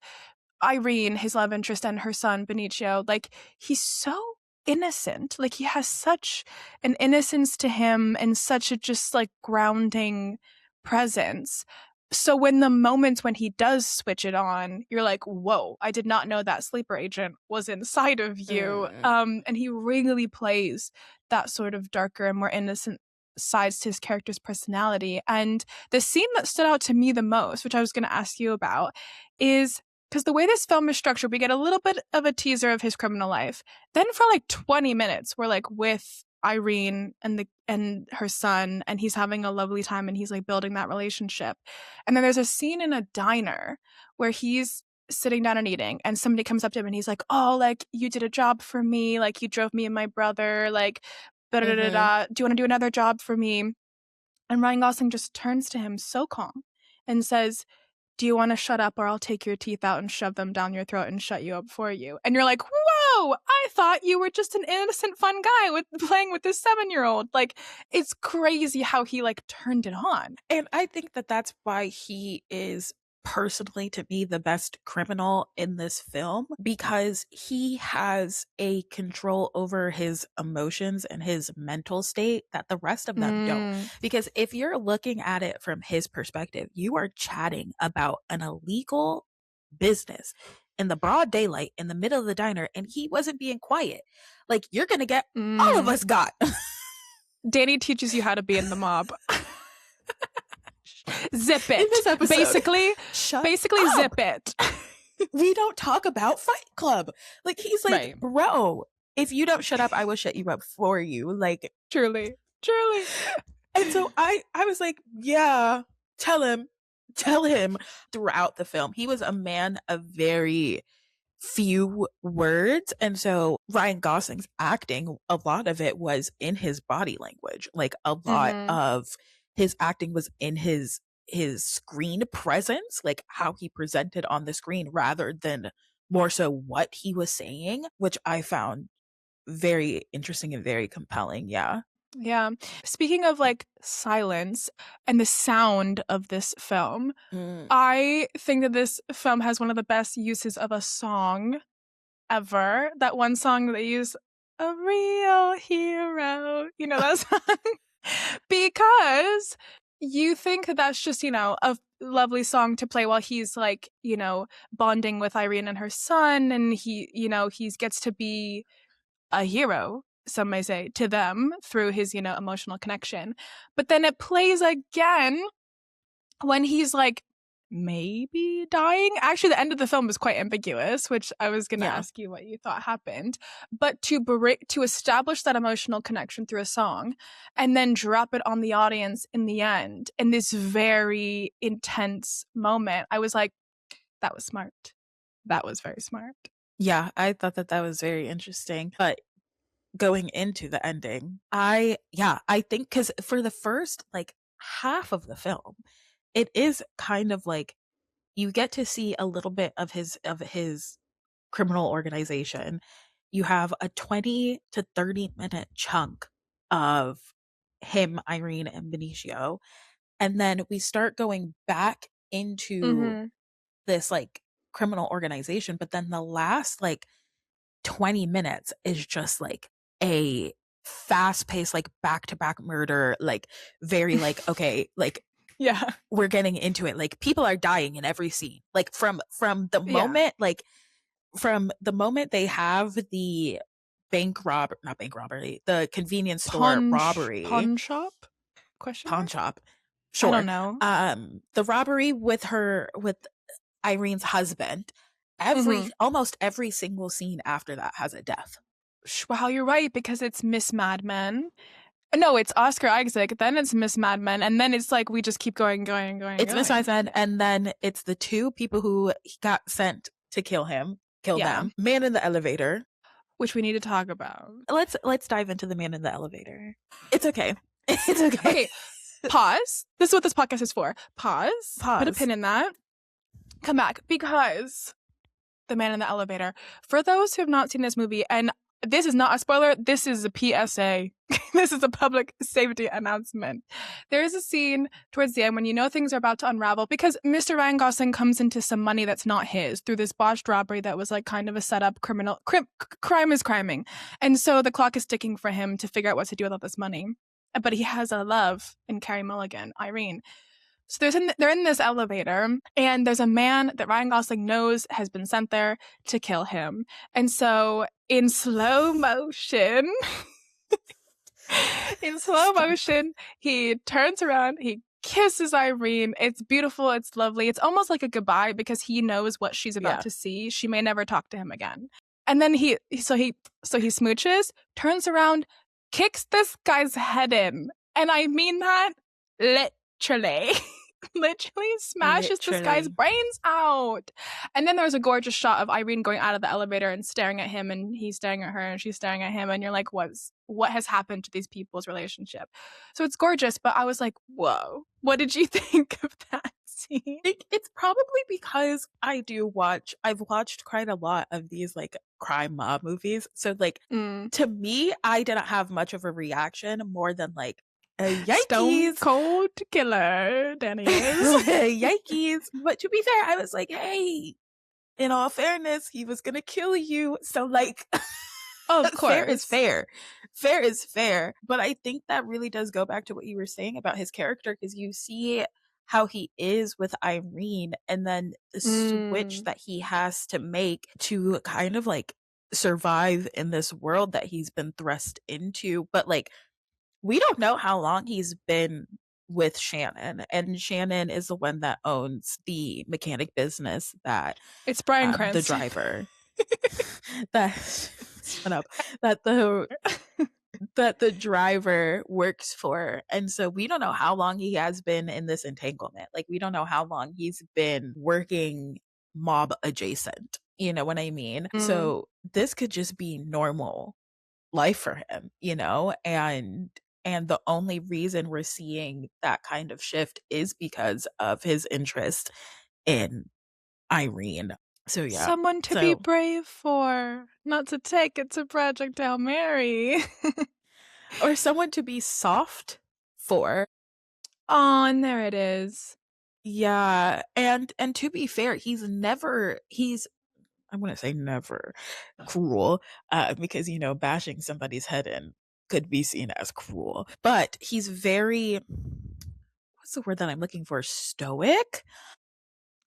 Irene, his love interest, and her son, Benicio, like, he's so innocent. Like, he has such an innocence to him and such a just, like, grounding presence. So when the moments when he does switch it on, you're like, whoa, I did not know that sleeper agent was inside of you. And he really plays that sort of darker and more innocent sides to his character's personality. And the scene that stood out to me the most, which I was going to ask you about, is because the way this film is structured, we get a little bit of a teaser of his criminal life. Then for like 20 minutes, we're like with Irene and her son, and he's having a lovely time, and he's like building that relationship. And then there's a scene in a diner where he's sitting down and eating, and somebody comes up to him and he's like, oh, like, you did a job for me, like, you drove me and my brother, like, da da da da, do you want to do another job for me? And Ryan Gosling just turns to him so calm and says, do you want to shut up, or I'll take your teeth out and shove them down your throat and shut you up for you? And you're like, whoa, I thought you were just an innocent, fun guy playing with this 7-year-old. Like, it's crazy how he like turned it on. And I think that that's why he is personally, to me, the best criminal in this film, because he has a control over his emotions and his mental state that the rest of them don't. Because if you're looking at it from his perspective, you are chatting about an illegal business in the broad daylight in the middle of the diner, and he wasn't being quiet. Like, you're gonna get all of us got. Dani teaches you how to be in the mob. Zip it. In this episode, basically zip it. We don't talk about Fight Club. Like, he's like, right, bro, if you don't shut up, I will shut you up for you. Like, truly. And so I was like, yeah, tell him throughout the film. He was a man of very few words. And so Ryan Gosling's acting, a lot of it was in his body language. Like, a lot of his acting was in his screen presence, like how he presented on the screen, rather than more so what he was saying, which I found very interesting and very compelling. Yeah. Speaking of like silence and the sound of this film, I think that this film has one of the best uses of a song ever. That one song that they use, "A Real Hero," you know that song? Because you think that that's just, a lovely song to play while he's like, bonding with Irene and her son, and he gets to be a hero, some may say, to them through his, emotional connection. But then it plays again when he's like maybe dying. Actually, the end of the film was quite ambiguous, which I was going to ask you what you thought happened. But to establish that emotional connection through a song and then drop it on the audience in the end in this very intense moment, I was like, that was smart. That was very smart. Yeah, I thought that was very interesting. But going into the ending, I think, because for the first like half of the film, it is kind of like you get to see a little bit of his criminal organization. You have a 20 to 30 minute chunk of him, Irene, and Benicio. And then we start going back into this like criminal organization. But then the last like 20 minutes is just like a fast paced, like back to back murder, like very like, okay, like, yeah, we're getting into it. Like, people are dying in every scene. Like, from the moment, like, from the moment they have the the convenience store robbery. Pawn shop? Pawn shop. Sure. I don't know. The robbery with Irene's husband. Almost every single scene after that has a death. Wow, you're right, because it's Miss Mad Men. No, it's Oscar Isaac, then it's Miss Mad Men, and then it's like we just keep going. It's Miss Mad Men, and then it's the two people who got sent to kill them. Man in the elevator, which we need to talk about. Let's dive into the man in the elevator. It's okay. It's okay. Okay, pause. This is what this podcast is for. Pause. Put a pin in that. Come back, because the man in the elevator. For those who have not seen this movie, and this is not a spoiler, this is a PSA. This is a public safety announcement. There is a scene towards the end when you know things are about to unravel, because Mr. Ryan Gosling comes into some money that's not his through this botched robbery that was like kind of a setup crime is criming. And so the clock is ticking for him to figure out what to do with all this money. But he has a love in Carey Mulligan, Irene. So they're in this elevator, and there's a man that Ryan Gosling knows has been sent there to kill him. And so in slow motion, he turns around, he kisses Irene. It's beautiful. It's lovely. It's almost like a goodbye, because he knows what she's about to see. She may never talk to him again. And then he smooches, turns around, kicks this guy's head in. And I mean that literally. Literally smashes this guy's brains out. And then there's a gorgeous shot of Irene going out of the elevator and staring at him, and he's staring at her and she's staring at him, and you're like, what has happened to these people's relationship? So it's gorgeous, but I was like, whoa, what did you think of that scene? It's probably because I've watched quite a lot of these like crime mob movies. So like to me, I didn't have much of a reaction more than like, yikes. Stone cold killer, Dani is. Yikes. But to be fair, I was like, hey, in all fairness, he was gonna kill you. So like, oh, of course. Fair is fair. Fair is fair. But I think that really does go back to what you were saying about his character, because you see how he is with Irene, and then the switch that he has to make to kind of like survive in this world that he's been thrust into. But like, we don't know how long he's been with Shannon, and Shannon is the one that owns the mechanic business that it's Bryan Cranston, the driver that shut up, that the driver works for. And so we don't know how long he has been in this entanglement. Like, we don't know how long he's been working mob adjacent, you know what I mean? So this could just be normal life for him, you know? And the only reason we're seeing that kind of shift is because of his interest in Irene. So yeah. Someone to be brave for, not to take it to Project Hail Mary. Or someone to be soft for. Oh, and there it is. Yeah. And to be fair, he's I wouldn't say never cruel, because, you know, bashing somebody's head in could be seen as cruel. But he's very, what's the word that I'm looking for? Stoic?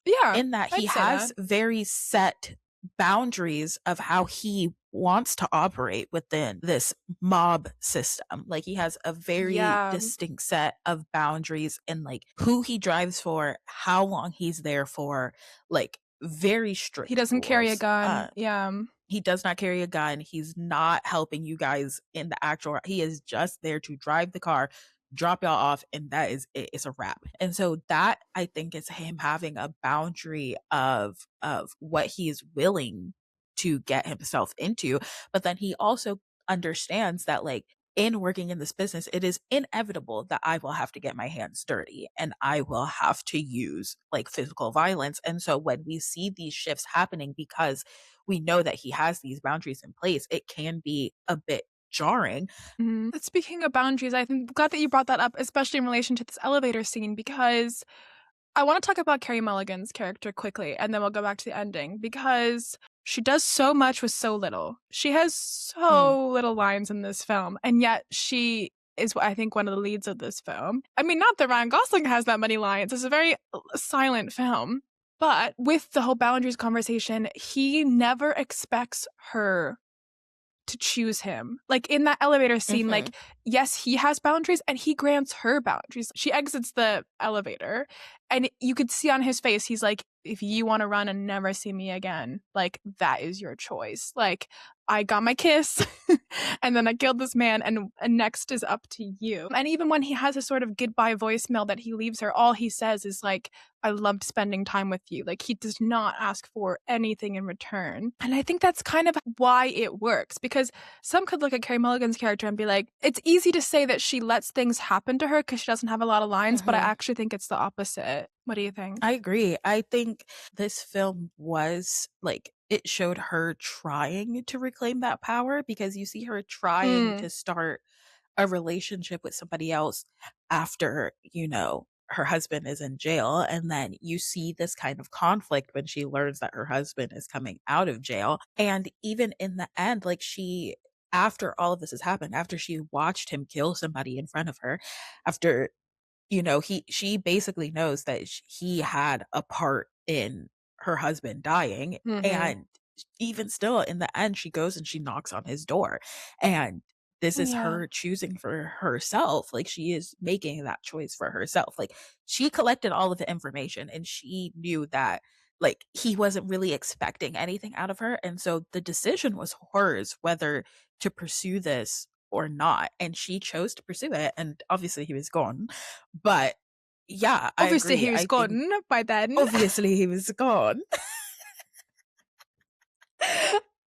Yeah. In that he has very set boundaries of how he wants to operate within this mob system. Like, he has a very distinct set of boundaries in like who he drives for, how long he's there for, like very strict. He doesn't carry a gun. He does not carry a gun. He's not helping you guys in the actual, he is just there to drive the car, drop y'all off, and that is it. It's a wrap. And so that, I think, is him having a boundary of what he is willing to get himself into. But then he also understands that, like, in working in this business, it is inevitable that I will have to get my hands dirty and I will have to use like physical violence. And so when we see these shifts happening, because we know that he has these boundaries in place, it can be a bit jarring. Speaking of boundaries, I think glad that you brought that up, especially in relation to this elevator scene, because I want to talk about Carey Mulligan's character quickly, and then we'll go back to the ending, because she does so much with so little. She has so little lines in this film, and yet she is, I think, one of the leads of this film. I mean, not that Ryan Gosling has that many lines. It's a very silent film. But with the whole boundaries conversation, he never expects her to choose him. Like, in that elevator scene, like, yes, he has boundaries and he grants her boundaries. She exits the elevator and you could see on his face, he's like, if you want to run and never see me again, like, that is your choice. Like, I got my kiss and then I killed this man, and next is up to you. And even when he has a sort of goodbye voicemail that he leaves her, all he says is like, I loved spending time with you. Like, he does not ask for anything in return. And I think that's kind of why it works, because some could look at Carey Mulligan's character and be like, it's easy to say that she lets things happen to her because she doesn't have a lot of lines, but I actually think it's the opposite. What do you think? I agree. I think this film was like, it showed her trying to reclaim that power, because you see her trying to start a relationship with somebody else after, you know, her husband is in jail. And then you see this kind of conflict when she learns that her husband is coming out of jail. And even in the end, like, she, after all of this has happened, after she watched him kill somebody in front of her, after, you know, she basically knows that he had a part in her husband dying. And even still, in the end, she goes and she knocks on his door. And this is her choosing for herself. Like, she is making that choice for herself. Like, she collected all of the information and she knew that, like, he wasn't really expecting anything out of her. And so the decision was hers, whether to pursue this or not, and she chose to pursue it, and obviously he was gone. But yeah, I Obviously, agree. he was I think gone by then. obviously he was gone.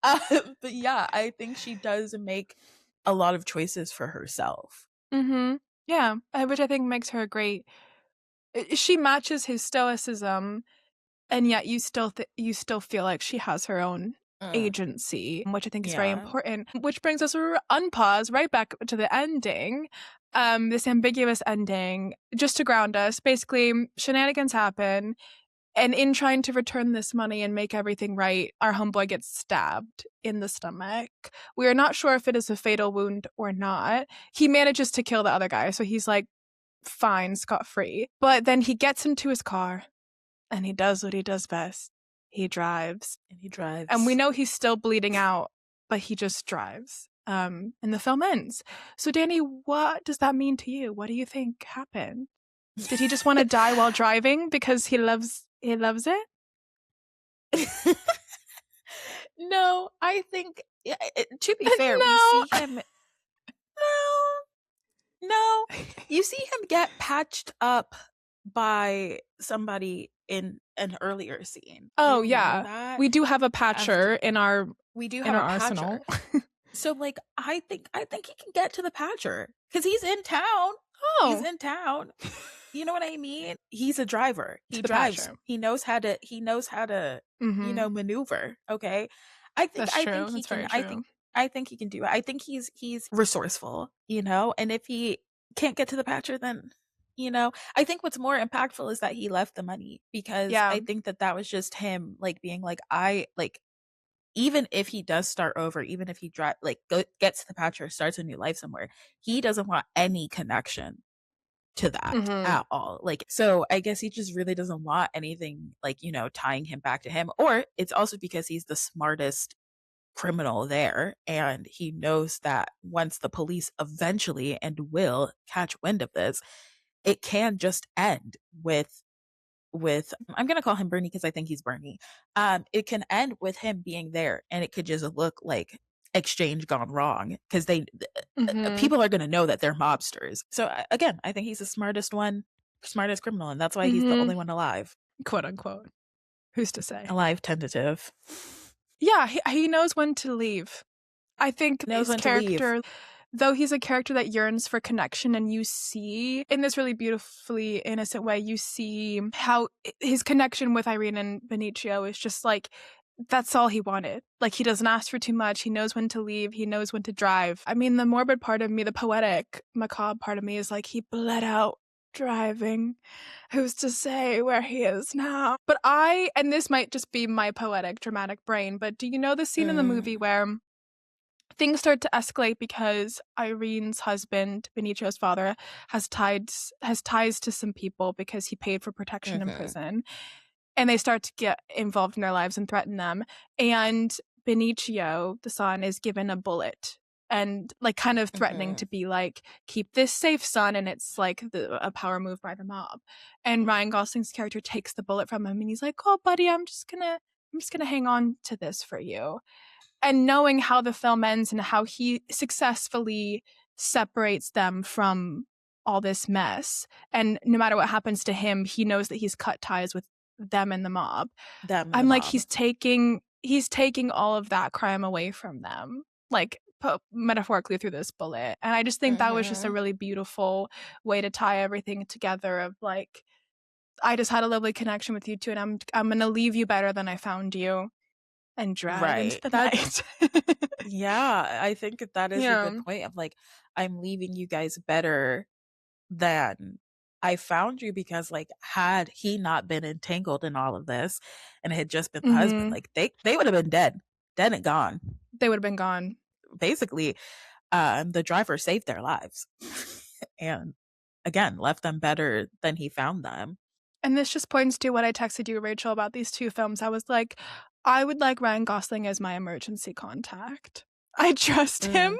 But yeah, I think she does make a lot of choices for herself. Mm-hmm. Yeah, which I think makes her great. She matches his stoicism, and yet you still feel like she has her own Mm, agency, which I think is very yeah. important. Which brings us unpause right back to the ending. This ambiguous ending, just to ground us. Basically, shenanigans happen. And in trying to return this money and make everything right, our homeboy gets stabbed in the stomach. We are not sure if it is a fatal wound or not. He manages to kill the other guy, so he's like fine, scot-free. But then he gets into his car and he does what he does best. He drives. And we know he's still bleeding out, but he just drives. And the film ends. So Dani, what does that mean to you? What do you think happened? Did he just want to die while driving because he loves it? No, I think to be fair, No. we see him. No, you see him get patched up by somebody in an earlier scene. Do Oh you remember yeah, that? we do have a patcher in our We do have a arsenal. patcher. So like I think he can get to the patcher because he's in town. Oh, He's in town. You know what I mean? He's a driver. He the drives. patcher. He knows how to Mhm. maneuver. Okay. That's true. That's very true. I think he can do it. I think he's resourceful, and if he can't get to the patcher, then I think what's more impactful is that he left the money, because Yeah. I think that was just him like being like, I like, even if he does start over, even if he gets to the patcher, starts a new life somewhere, he doesn't want any connection to that Mhm. at all. Like, so I guess he just really doesn't want anything like, tying him back to him. Or it's also because he's the smartest criminal there, and he knows that once the police eventually and will catch wind of this, it can just end with I'm gonna call him Bernie because I think he's Bernie. It can end with him being there, and it could just look like exchange gone wrong, because Mhm. people are gonna know that they're mobsters. So again, I think he's the smartest criminal, and that's why he's the only Mhm. one alive. Quote unquote. Who's to say? Alive, tentative. Yeah, he knows when to leave. I think Knows his when to leave. character, though he's a character that yearns for connection, and you see in this really beautifully innocent way, you see how his connection with Irene and Benicio is just like, that's all he wanted. Like, he doesn't ask for too much. He knows when to leave. He knows when to drive. I mean, the morbid part of me, the poetic, macabre part of me is like, he bled out driving. Who's to say where he is now? But and this might just be my poetic, dramatic brain, but do you know the scene in the movie where things start to escalate because Irene's husband, Benicio's father, has ties to some people because he paid for protection in prison, and they start to get involved in their lives and threaten them. And Benicio, the son, is given a bullet and like kind of threatening to be like, keep this safe, son. And it's like a power move by the mob. And Ryan Gosling's character takes the bullet from him, and he's like, "Oh, buddy, I'm just gonna hang on to this for you." And knowing how the film ends and how he successfully separates them from all this mess, and no matter what happens to him, he knows that he's cut ties with them and the mob. I'm like, he's taking all of that crime away from them, like metaphorically through this bullet. And I just think that was just a really beautiful way to tie everything together, of like, I just had a lovely connection with you two, and I'm gonna leave you better than I found you, and drive into the night. Yeah, I think that is a good point of like, I'm leaving you guys better than I found you, because like, had he not been entangled in all of this and it had just been the husband, like they would have been dead and gone. They would have been gone. Basically, the driver saved their lives and again left them better than he found them. And this just points to what I texted you, Rachel, about these two films. I was like, I would like Ryan Gosling as my emergency contact. I trust him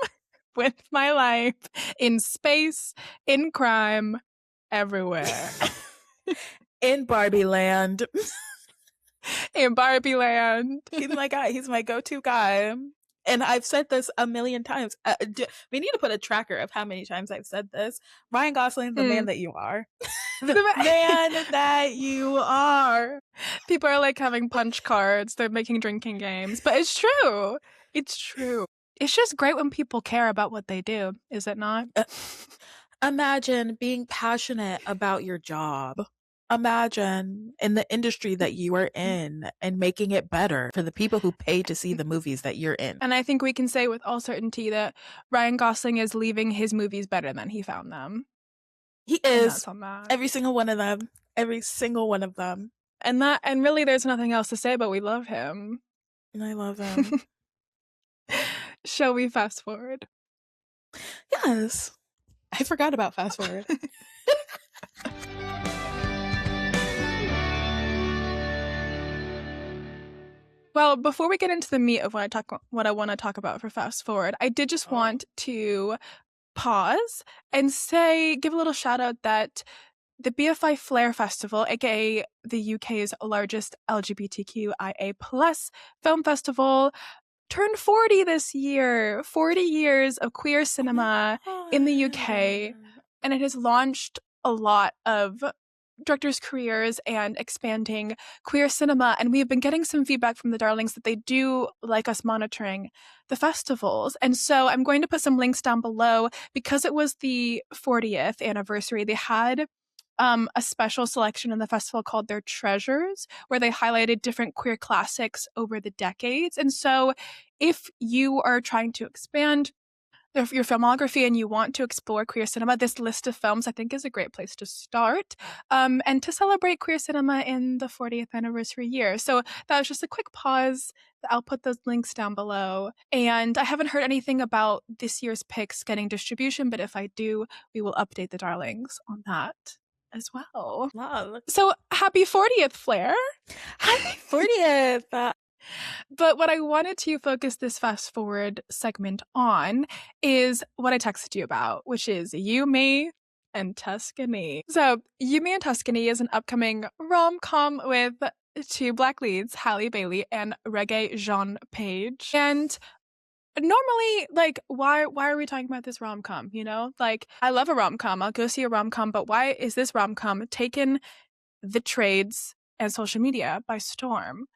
with my life, in space, in crime, everywhere. In Barbie land. In Barbie land. He's my guy. He's my go-to guy. And I've said this a million times. We need to put a tracker of how many times I've said this. Ryan Gosling, the man that you are. The man that you are. People are like having punch cards. They're making drinking games. But it's true. It's true. It's just great when people care about what they do, is it not? Imagine being passionate about your job. Imagine in the industry that you are in and making it better for the people who pay to see the movies that you're in. And I think we can say with all certainty that Ryan Gosling is leaving his movies better than he found them. He is. Every single one of them. Every single one of them. And really there's nothing else to say, but we love him. And I love him. Shall we fast forward? Yes. I forgot about fast forward. Well, before we get into the meat of what I want to talk about for fast forward, I did just want to pause and give a little shout out that the BFI Flair Festival, aka the UK's largest LGBTQIA+ film festival, turned 40 this year. 40 years of queer cinema in the UK, and it has launched a lot of directors' careers and expanding queer cinema. And we've been getting some feedback from the darlings that they do like us monitoring the festivals. And so I'm going to put some links down below. Because it was the 40th anniversary, they had a special selection in the festival called their Treasures, where they highlighted different queer classics over the decades. And so if you are trying to expand your filmography and you want to explore queer cinema, this list of films I think is a great place to start, and to celebrate queer cinema in the 40th anniversary year. So that was just a quick pause. I'll put those links down below. And I haven't heard anything about this year's picks getting distribution, but if I do, we will update the darlings on that as well. Love. So happy 40th, Flair. Happy 40th. But what I wanted to focus this fast forward segment on is what I texted you about, which is You, Me, and Tuscany. So You, Me, and Tuscany is an upcoming rom-com with two Black leads, Halle Bailey and Reggae Jean Page. And normally, like, why are we talking about this rom-com, you know? Like, I love a rom-com. I'll go see a rom-com, but why is this rom-com taken the trades and social media by storm?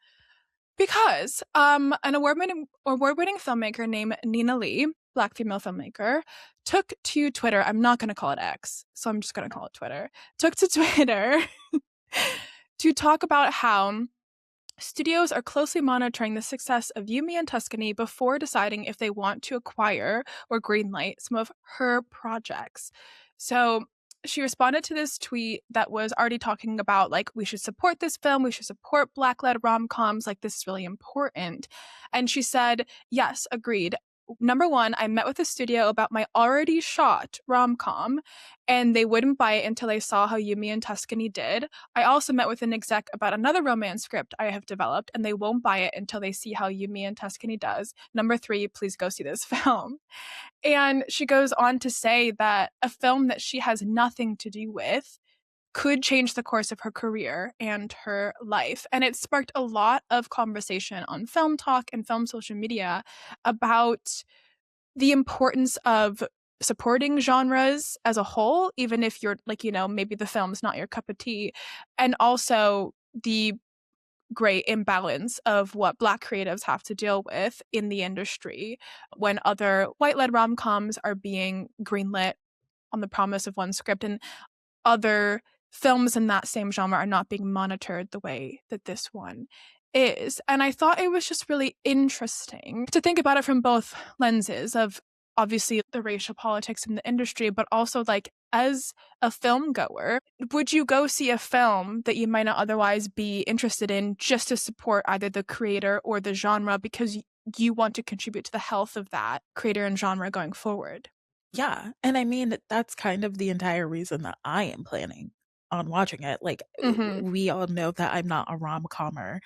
Because an award-winning filmmaker named Nina Lee, Black female filmmaker, took to Twitter. I'm not going to call it X, so I'm just going to call it Twitter. Took to Twitter to talk about how studios are closely monitoring the success of You, Me, and Tuscany before deciding if they want to acquire or greenlight some of her projects. So she responded to this tweet that was already talking about, like, we should support this film, we should support Black-led rom-coms, like, this is really important. And she said, yes, agreed. Number one, I met with the studio about my already shot rom-com, and they wouldn't buy it until they saw how You, Me, and Tuscany did. I also met with an exec about another romance script I have developed, and they won't buy it until they see how You, Me, and Tuscany does. Number three, please go see this film. And she goes on to say that a film that she has nothing to do with could change the course of her career and her life. And it sparked a lot of conversation on Film Talk and film social media about the importance of supporting genres as a whole, even if you're, like, you know, maybe the film's not your cup of tea, and also the great imbalance of what Black creatives have to deal with in the industry when other white-led rom-coms are being greenlit on the promise of one script and other films in that same genre are not being monitored the way that this one is. And I thought it was just really interesting to think about it from both lenses of obviously the racial politics in the industry, but also, like, as a film goer, would you go see a film that you might not otherwise be interested in just to support either the creator or the genre because you want to contribute to the health of that creator and genre going forward? Yeah. And I mean, that's kind of the entire reason that I am planning on watching it. Like, we all know that I'm not a rom-commer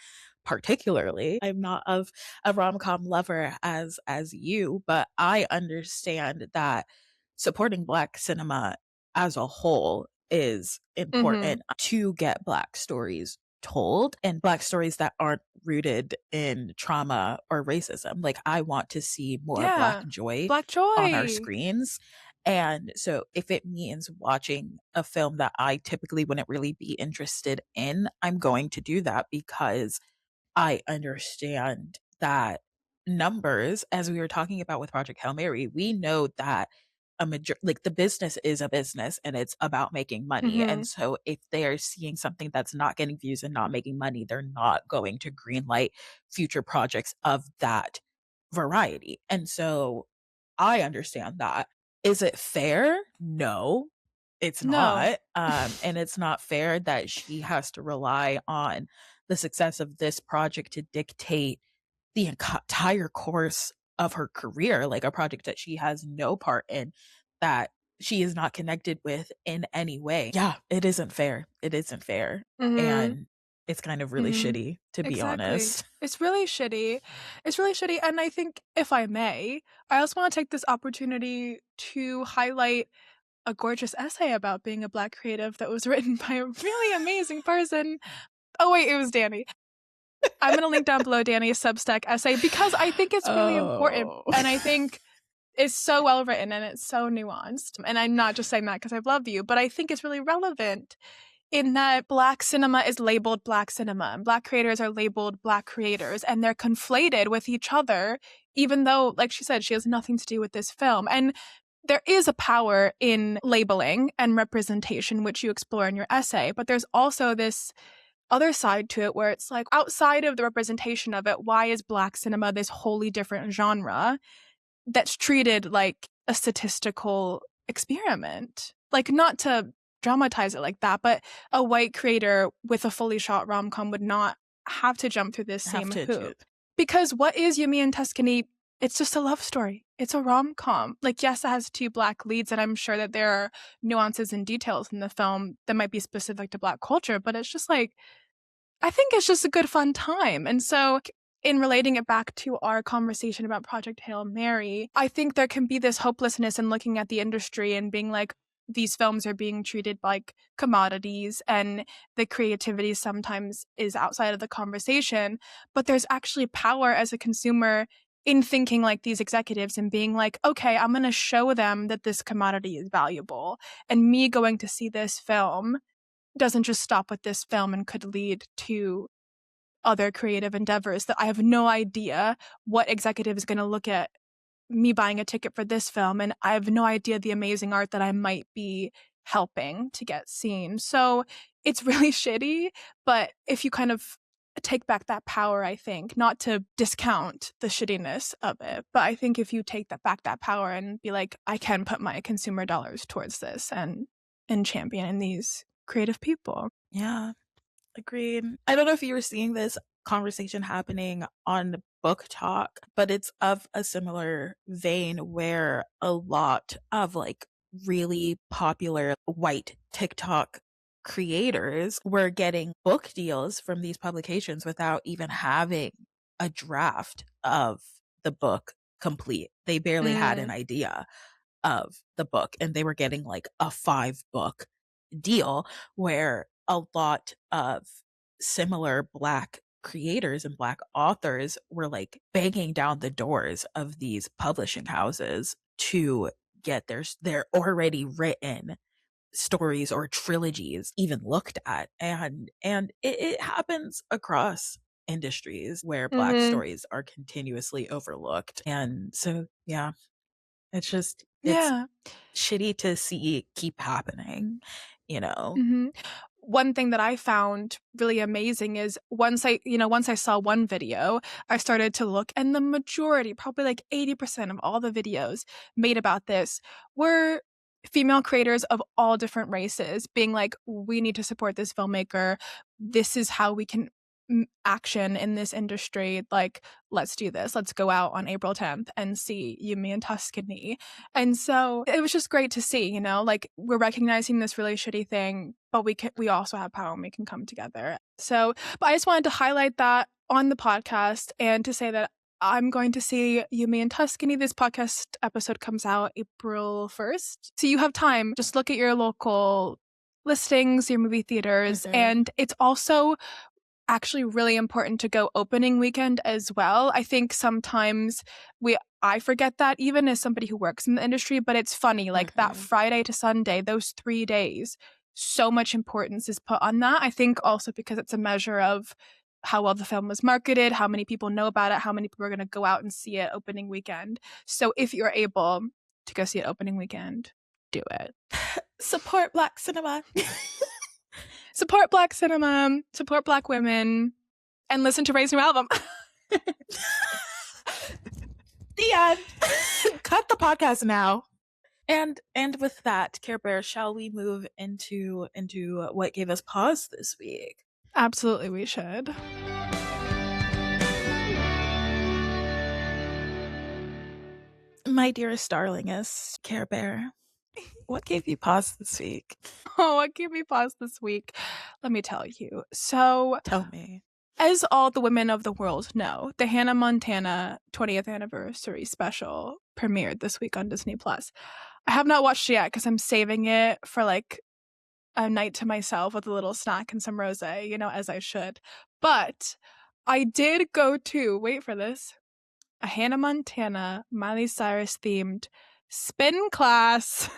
particularly. I'm not of a rom-com lover as you, but I understand that supporting Black cinema as a whole is important to get Black stories told, and Black stories that aren't rooted in trauma or racism. Like, I want to see more Black Yeah. joy Black on our joy. screens. And so if it means watching a film that I typically wouldn't really be interested in, I'm going to do that because I understand that numbers, as we were talking about with Project Hail Mary, we know that like the business is a business and it's about making money. Mm-hmm. And so if they're seeing something that's not getting views and not making money, they're not going to greenlight future projects of that variety. And so I understand that. Is it fair? No, it's No. not. And it's not fair that she has to rely on the success of this project to dictate the entire course of her career, like a project that she has no part in, that she is not connected with in any way. Yeah, it isn't fair. It isn't fair. Mm-hmm. And it's kind of really Mm-hmm. shitty, to be Exactly. honest. It's really shitty. It's really shitty. And I think, if I may, I also want to take this opportunity to highlight a gorgeous essay about being a Black creative that was written by a really amazing person. Oh, wait, it was Dani. I'm going to link down below Dani's Substack essay because I think it's really important. Oh. And I think it's so well written and it's so nuanced. And I'm not just saying that because I love you, but I think it's really relevant in that Black cinema is labeled Black cinema and Black creators are labeled Black creators, and they're conflated with each other, even though, like she said, she has nothing to do with this film. And there is a power in labeling and representation, which you explore in your essay, but there's also this other side to it where it's like, outside of the representation of it, why is Black cinema this wholly different genre that's treated like a statistical experiment? Like, not to dramatize it like that, but a white creator with a fully shot rom-com would not have to jump through this same hoop. Because what is Yumi and Tuscany? It's just a love story. It's a rom-com. Like, yes, it has 2 Black leads, and I'm sure that there are nuances and details in the film that might be specific to Black culture, but it's just like, I think it's just a good fun time. And so, in relating it back to our conversation about Project Hail Mary, I think there can be this hopelessness in looking at the industry and being like, these films are being treated like commodities and the creativity sometimes is outside of the conversation. But there's actually power as a consumer in thinking like these executives and being like, okay, I'm going to show them that this commodity is valuable. And me going to see this film doesn't just stop with this film and could lead to other creative endeavors that I have no idea what executive is going to look at me buying a ticket for this film, and I have no idea the amazing art that I might be helping to get seen. So it's really shitty, but if you kind of take back that power, I think, not to discount the shittiness of it, but I think if you take that power and be like, I can put my consumer dollars towards this and champion these creative people. Yeah, agreed. I don't know if you were seeing this conversation happening on Book Talk, but it's of a similar vein where a lot of like really popular white TikTok creators were getting book deals from these publications without even having a draft of the book complete. They barely had an idea of the book, and they were getting like a 5-book deal, where a lot of similar Black creators and Black authors were like banging down the doors of these publishing houses to get their already written stories or trilogies even looked at. And it happens across industries where Black stories are continuously overlooked. And so yeah, it's Yeah. shitty to see keep happening, you know? Mm-hmm. One thing that I found really amazing is once I saw one video, I started to look, and the majority, probably like 80% of all the videos made about this were female creators of all different races being like, we need to support this filmmaker. This is how we can action in this industry. Like, let's do this. Let's go out on April 10th and see Yumi and Tuscany. And so it was just great to see, like, we're recognizing this really shitty thing, but we also have power and we can come together. So, but I just wanted to highlight that on the podcast and to say that I'm going to see Yumi and Tuscany. This podcast episode comes out April 1st. So you have time. Just look at your local listings, your movie theaters. And it's also actually really important to go opening weekend as well. I think sometimes I forget that even as somebody who works in the industry, but it's funny, like that Friday to Sunday, those 3 days, so much importance is put on that. I think also because it's a measure of how well the film was marketed, how many people know about it, how many people are going to go out and see it opening weekend. So if you're able to go see it opening weekend, do it. Support Black cinema. Support Black cinema, support Black women, and listen to Ray's new album. The end. Cut the podcast now. And with that, Care Bear, shall we move into what gave us pause this week? Absolutely, we should. My dearest darlingest, Care Bear, what gave you pause this week? Oh, what gave me pause this week? Let me tell you. So, tell me. As all the women of the world know, the Hannah Montana 20th anniversary special premiered this week on Disney+. I have not watched it yet because I'm saving it for like a night to myself with a little snack and some rosé, you know, as I should. But I did go to, wait for this, a Hannah Montana, Miley Cyrus themed spin class.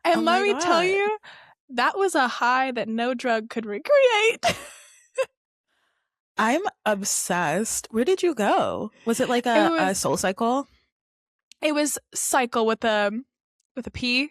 And let me tell you, that was a high that no drug could recreate. I'm obsessed. Where did you go? Was it like a Soul Cycle? It was Cycle with a P.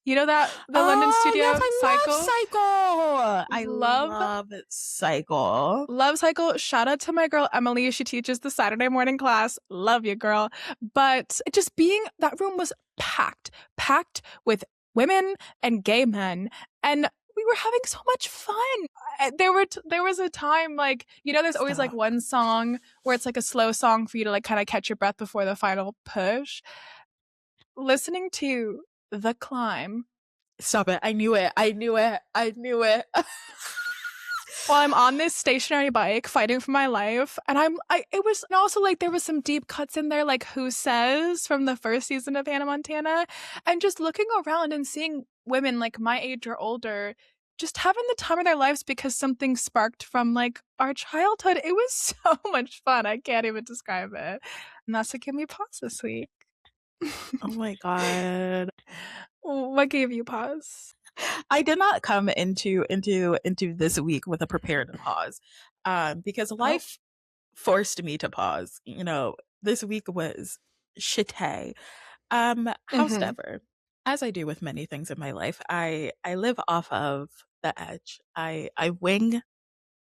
You know that the London studio? Yes, I Cycle. love Cycle. I love Cycle. Love Cycle. Shout out to my girl Emily. She teaches the Saturday morning class. Love you, girl. But just that room was packed with women and gay men, and we were having so much fun. There was a time, like, you know, there's always like one song where it's like a slow song for you to like kind of catch your breath before the final push. Listening to The Climb. Stop it. I knew it. While I'm on this stationary bike fighting for my life, and it was also like there was some deep cuts in there, like Who Says from the first season of Hannah Montana, and just looking around and seeing women like my age or older just having the time of their lives because something sparked from like our childhood. It was so much fun. I can't even describe it. And that's what gave me pause this week. Oh my God. What gave you pause? I did not come into this week with a prepared pause, because life forced me to pause. You know, this week was shitty. However, as I do with many things in my life, I live off of the edge. I wing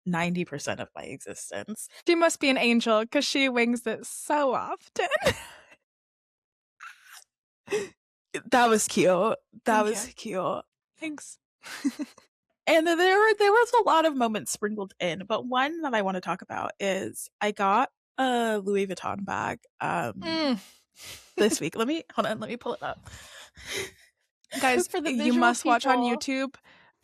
90% of my existence. She must be an angel because she wings it so often. That was cute. Cute. Thanks. And there was a lot of moments sprinkled in, but one that I want to talk about is I got a Louis Vuitton bag this week. Let me pull it up. Guys, you must watch on YouTube,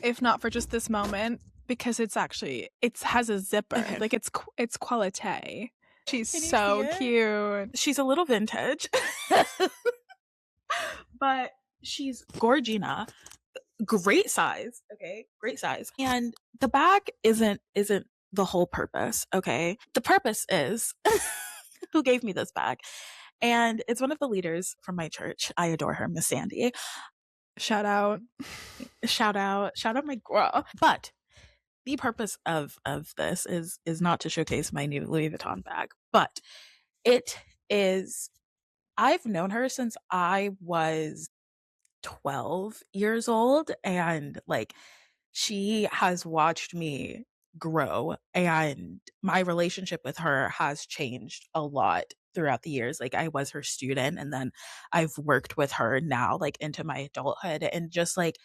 if not for just this moment, because it has a zipper. Okay. Like it's quality. She's so cute. She's a little vintage. But she's gorgina. Great size. Okay. Great size. And the bag isn't the whole purpose. Okay. The purpose is who gave me this bag. And it's one of the leaders from my church. I adore her, Miss Sandy. Shout out my girl. But the purpose of this is not to showcase my new Louis Vuitton bag, but it is, I've known her since I was 12 years old, and like she has watched me grow, and my relationship with her has changed a lot throughout the years. Like I was her student, and then I've worked with her now like into my adulthood, and just like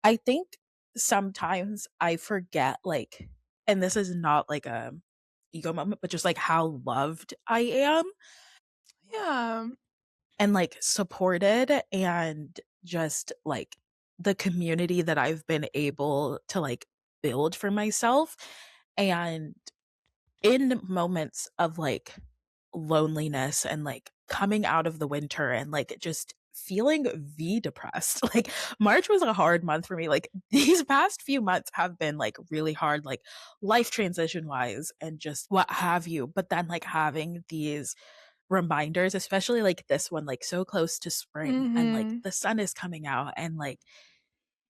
I think sometimes I forget, like, and this is not like a ego moment, but just like how loved I am. Yeah. And like supported, and just like the community that I've been able to like build for myself. And in moments of like loneliness and like coming out of the winter and like just feeling depressed. Like March was a hard month for me. Like these past few months have been like really hard, like life transition wise and just what have you. But then like having these reminders, especially like this one, like so close to spring and like Mm-hmm. the sun is coming out and like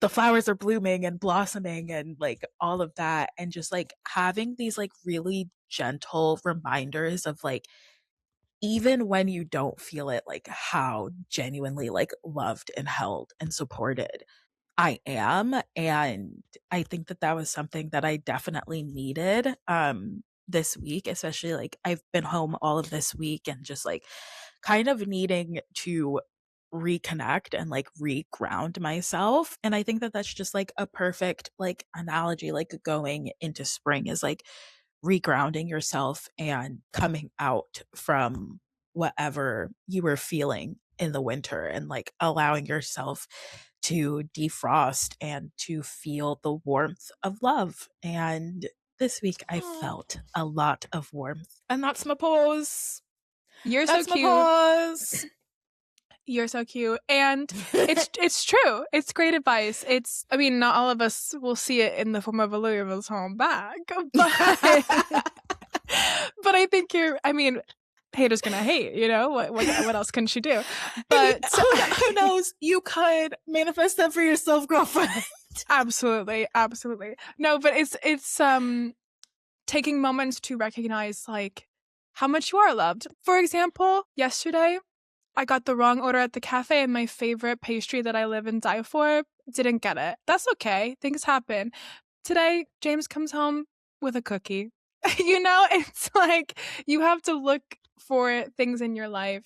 the flowers are blooming and blossoming and like all of that. And just like having these like really gentle reminders of like, even when you don't feel it, like how genuinely like loved and held and supported I am. And I think that that was something that I definitely needed this week, especially like I've been home all of this week and just like kind of needing to reconnect and like reground myself. And I think that that's just like a perfect like analogy, like going into spring is like regrounding yourself and coming out from whatever you were feeling in the winter and like allowing yourself to defrost and to feel the warmth of love. And this week I felt a lot of warmth. And that's my pause. You're That's so my cute. pause. You're so cute. And it's true. It's great advice. I mean, not all of us will see it in the form of a Louis Vuitton bag, but but I think haters gonna hate, you know? What else can she do? But who knows? You could manifest that for yourself, girlfriend. Absolutely. No, but it's taking moments to recognize like how much you are loved. For example, yesterday I got the wrong order at the cafe and my favorite pastry that I live and die for didn't get it. That's okay. Things happen. Today, James comes home with a cookie. You know, it's like you have to look for things in your life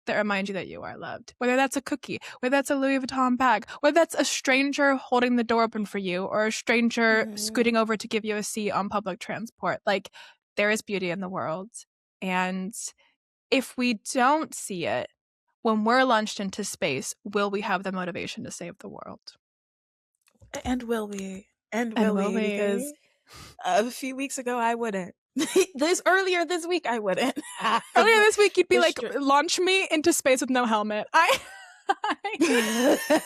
that remind you that you are loved. Whether that's a cookie, whether that's a Louis Vuitton bag, whether that's a stranger holding the door open for you or a stranger scooting over to give you a seat on public transport. Like, there is beauty in the world. And if we don't see it, when we're launched into space, will we have the motivation to save the world? And will we? And will we? Because a few weeks ago, I wouldn't. Earlier this week, I wouldn't. Earlier this week, you'd be like, launch me into space with no helmet.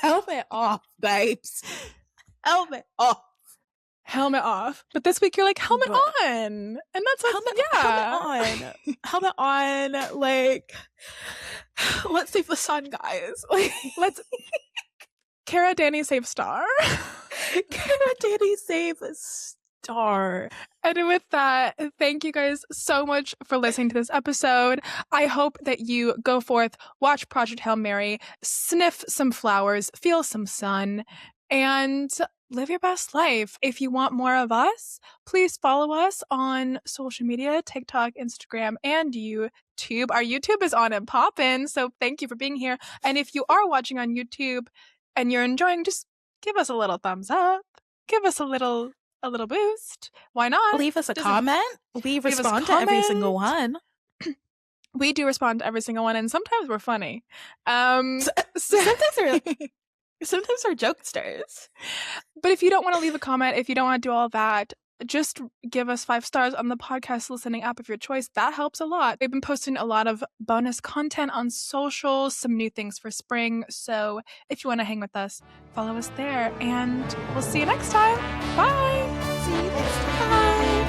Helmet off, babes. Helmet off. Helmet off. But this week, you're like, helmet on. And that's helmet on. Like, let's save the sun, guys. Like, Kara, Dani, save Star. Kara, Dani, save Star. And with that, thank you guys so much for listening to this episode. I hope that you go forth, watch Project Hail Mary, sniff some flowers, feel some sun, and live your best life. If you want more of us, please follow us on social media, TikTok, Instagram, and YouTube. Our YouTube is on and poppin', so thank you for being here. And if you are watching on YouTube and you're enjoying, just give us a little thumbs up. Give us a little boost. Why not? Leave us a comment. We respond to every single one. We do respond to every single one, and sometimes we're funny. Sometimes we're jokesters. But if you don't want to leave a comment, if you don't want to do all that, just give us 5 stars on the podcast listening app of your choice. That helps a lot. We've been posting a lot of bonus content on social, some new things for spring. So if you want to hang with us, follow us there. And we'll see you next time. Bye. See you next time.